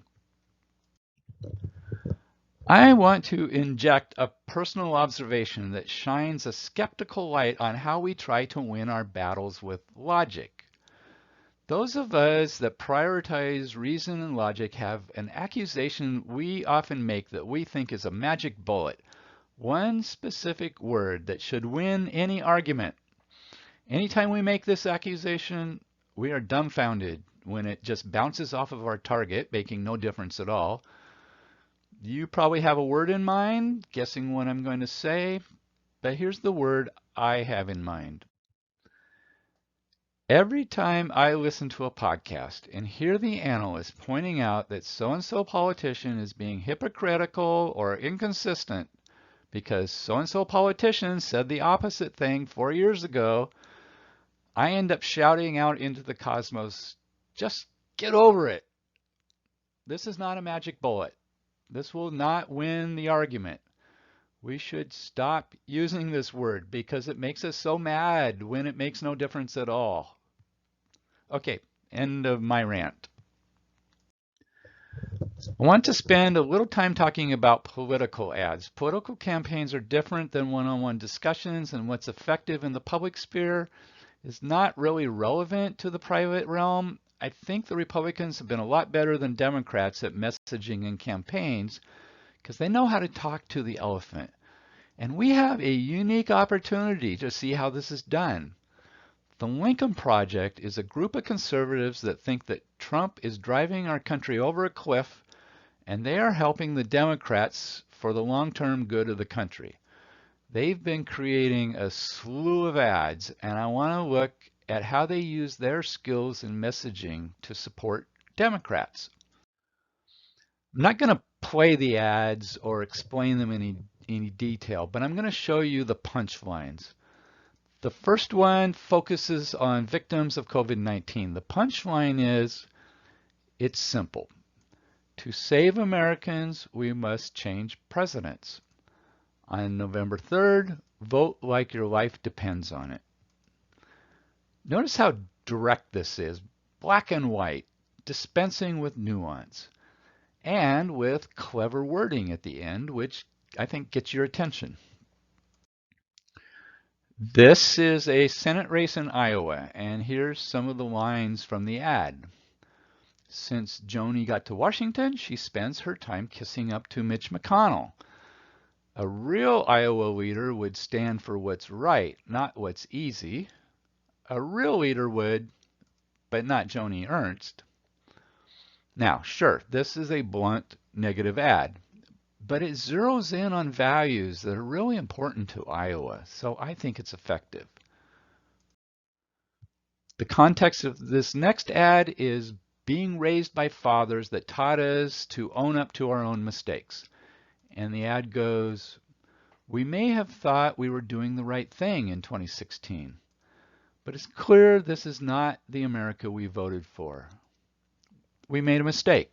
I want to inject a personal observation that shines a skeptical light on how we try to win our battles with logic. Those of us that prioritize reason and logic have an accusation we often make that we think is a magic bullet, one specific word that should win any argument. Anytime we make this accusation, we are dumbfounded when it just bounces off of our target, making no difference at all. You probably have a word in mind, guessing what I'm going to say, but here's the word I have in mind. Every time I listen to a podcast and hear the analyst pointing out that so-and-so politician is being hypocritical or inconsistent because so-and-so politician said the opposite thing 4 years ago, I end up shouting out into the cosmos, just get over it. This is not a magic bullet. This will not win the argument. We should stop using this word because it makes us so mad when it makes no difference at all. Okay, end of my rant. I want to spend a little time talking about political ads. Political campaigns are different than one-on-one discussions, and what's effective in the public sphere is not really relevant to the private realm. I think the Republicans have been a lot better than Democrats at messaging and campaigns because they know how to talk to the elephant. And we have a unique opportunity to see how this is done. The Lincoln Project is a group of conservatives that think that Trump is driving our country over a cliff, and they are helping the Democrats for the long-term good of the country. They've been creating a slew of ads, and I want to look at how they use their skills in messaging to support Democrats. I'm not going to play the ads or explain them in any detail, but I'm going to show you the punchlines. The first one focuses on victims of COVID-19. The punchline is, it's simple. To save Americans, we must change presidents. On November 3rd, vote like your life depends on it. Notice how direct this is, black and white, dispensing with nuance, and with clever wording at the end, which I think gets your attention. This is a Senate race in Iowa, and here's some of the lines from the ad. Since Joni got to Washington, she spends her time kissing up to Mitch McConnell. A real Iowa leader would stand for what's right, not what's easy. A real leader would, but not Joni Ernst. Now, sure, this is a blunt, negative ad, but it zeroes in on values that are really important to Iowa, so I think it's effective. The context of this next ad is being raised by fathers that taught us to own up to our own mistakes. And the ad goes, we may have thought we were doing the right thing in 2016, but it's clear this is not the America we voted for. We made a mistake.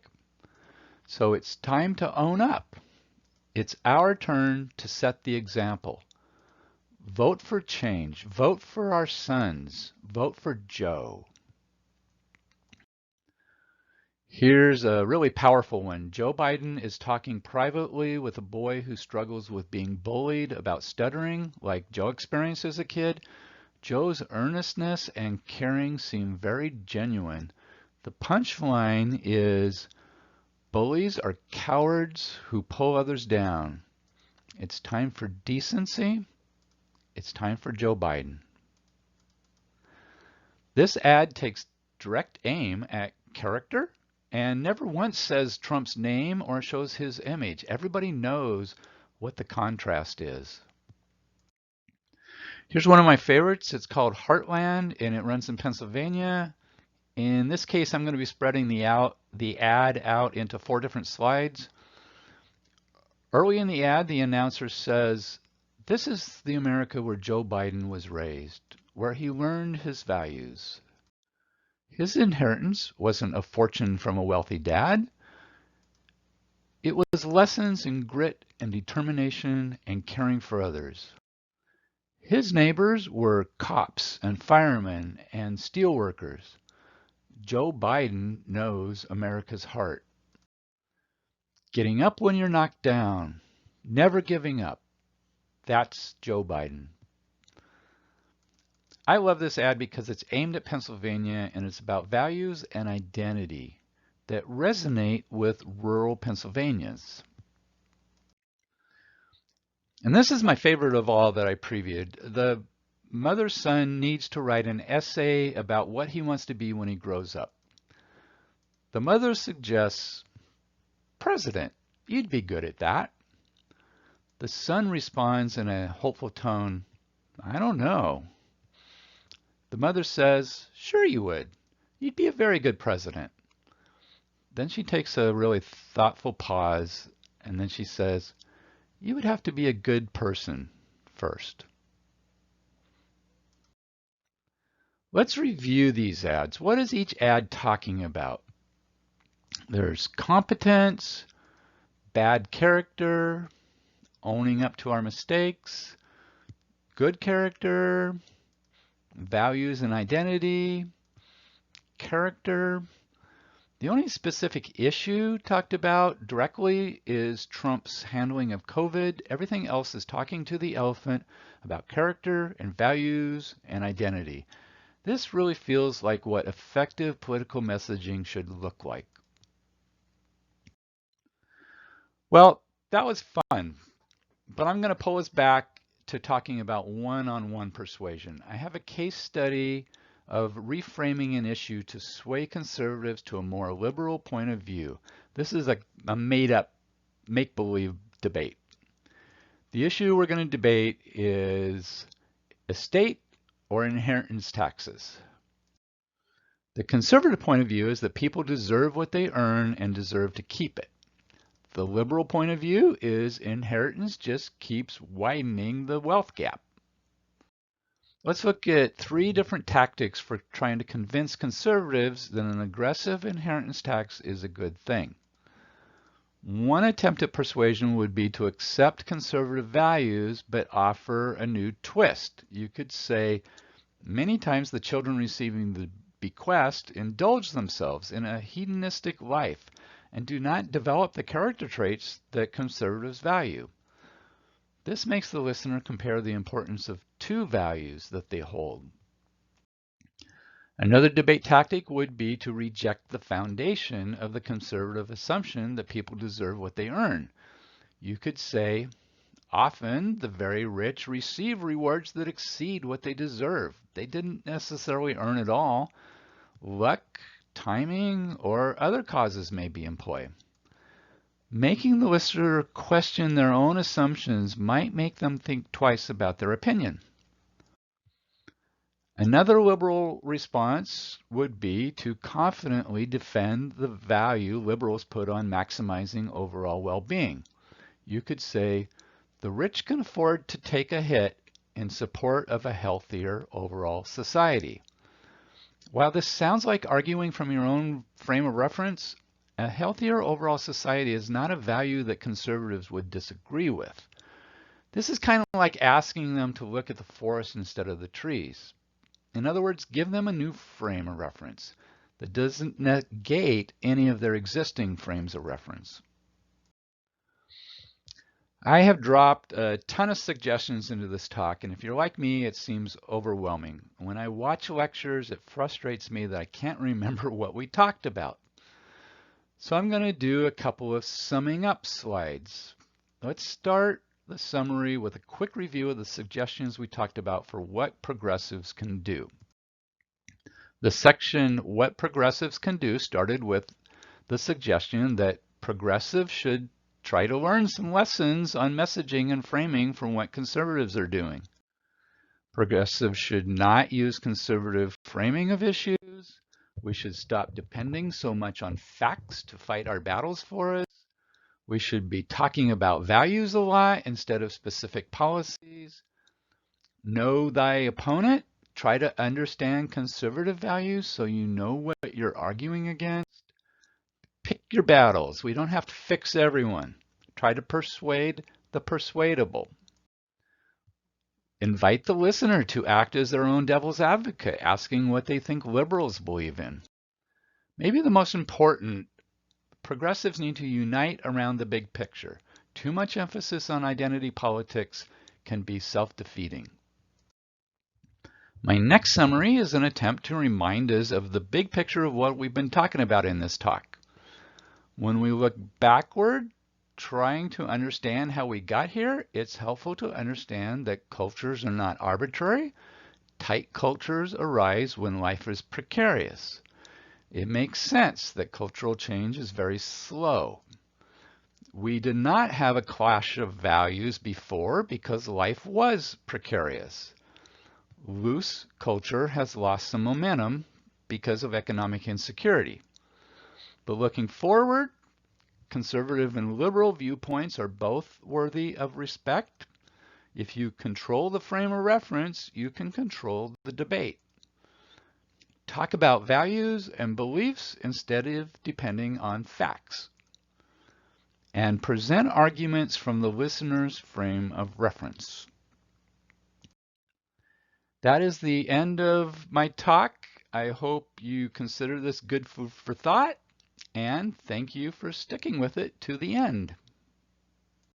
So it's time to own up. It's our turn to set the example. Vote for change. Vote for our sons. Vote for Joe. Here's a really powerful one. Joe Biden is talking privately with a boy who struggles with being bullied about stuttering, like Joe experienced as a kid. Joe's earnestness and caring seem very genuine. The punchline is, bullies are cowards who pull others down. It's time for decency. It's time for Joe Biden. This ad takes direct aim at character and never once says Trump's name or shows his image. Everybody knows what the contrast is. Here's one of my favorites. It's called Heartland, and it runs in Pennsylvania. In this case, I'm going to be spreading the ad out into 4 different slides. Early in the ad, the announcer says, this is the America where Joe Biden was raised, where he learned his values. His inheritance wasn't a fortune from a wealthy dad. It was lessons in grit and determination and caring for others. His neighbors were cops and firemen and steelworkers. Joe Biden knows America's heart. Getting up when you're knocked down, never giving up. That's Joe Biden. I love this ad because it's aimed at Pennsylvania and it's about values and identity that resonate with rural Pennsylvanians. And this is my favorite of all that I previewed. The mother's son needs to write an essay about what he wants to be when he grows up. The mother suggests, "President, you'd be good at that." The son responds in a hopeful tone, "I don't know." The mother says, "Sure you would. You'd be a very good president." Then she takes a really thoughtful pause, and then she says, "You would have to be a good person first." Let's review these ads. What is each ad talking about? There's competence, bad character, owning up to our mistakes, good character, values and identity, character. The only specific issue talked about directly is Trump's handling of COVID. Everything else is talking to the elephant about character and values and identity. This really feels like what effective political messaging should look like. Well, that was fun, but I'm going to pull us back to talking about one-on-one persuasion. I have a case study of reframing an issue to sway conservatives to a more liberal point of view. This is a made-up, make-believe debate. The issue we're going to debate is estate or inheritance taxes. The conservative point of view is that people deserve what they earn and deserve to keep it. The liberal point of view is inheritance just keeps widening the wealth gap. Let's look at 3 different tactics for trying to convince conservatives that an aggressive inheritance tax is a good thing. One attempt at persuasion would be to accept conservative values but offer a new twist. You could say, many times the children receiving the bequest indulge themselves in a hedonistic life and do not develop the character traits that conservatives value. This makes the listener compare the importance of 2 values that they hold. Another debate tactic would be to reject the foundation of the conservative assumption that people deserve what they earn. You could say, often the very rich receive rewards that exceed what they deserve. They didn't necessarily earn it all. Luck, timing, or other causes may be in play. Making the listener question their own assumptions might make them think twice about their opinion. Another liberal response would be to confidently defend the value liberals put on maximizing overall well-being. You could say, the rich can afford to take a hit in support of a healthier overall society. While this sounds like arguing from your own frame of reference, a healthier overall society is not a value that conservatives would disagree with. This is kind of like asking them to look at the forest instead of the trees. In other words, give them a new frame of reference that doesn't negate any of their existing frames of reference. I have dropped a ton of suggestions into this talk, and if you're like me, it seems overwhelming. When I watch lectures, it frustrates me that I can't remember what we talked about. So I'm going to do a couple of summing up slides. Let's start the summary with a quick review of the suggestions we talked about for what progressives can do. The section What Progressives Can Do started with the suggestion that progressives should try to learn some lessons on messaging and framing from what conservatives are doing. Progressives should not use conservative framing of issues. We should stop depending so much on facts to fight our battles for us. We should be talking about values a lot instead of specific policies. Know thy opponent. Try to understand conservative values so you know what you're arguing against. Pick your battles. We don't have to fix everyone. Try to persuade the persuadable. Invite the listener to act as their own devil's advocate, asking what they think liberals believe in. Maybe the most important, progressives need to unite around the big picture. Too much emphasis on identity politics can be self-defeating. My next summary is an attempt to remind us of the big picture of what we've been talking about in this talk. When we look backward, trying to understand how we got here, it's helpful to understand that cultures are not arbitrary. Tight cultures arise when life is precarious. It makes sense that cultural change is very slow. We did not have a clash of values before because life was precarious. Loose culture has lost some momentum because of economic insecurity. But looking forward, conservative and liberal viewpoints are both worthy of respect. If you control the frame of reference, you can control the debate. Talk about values and beliefs instead of depending on facts. And present arguments from the listener's frame of reference. That is the end of my talk. I hope you consider this good food for thought, and thank you for sticking with it to the end.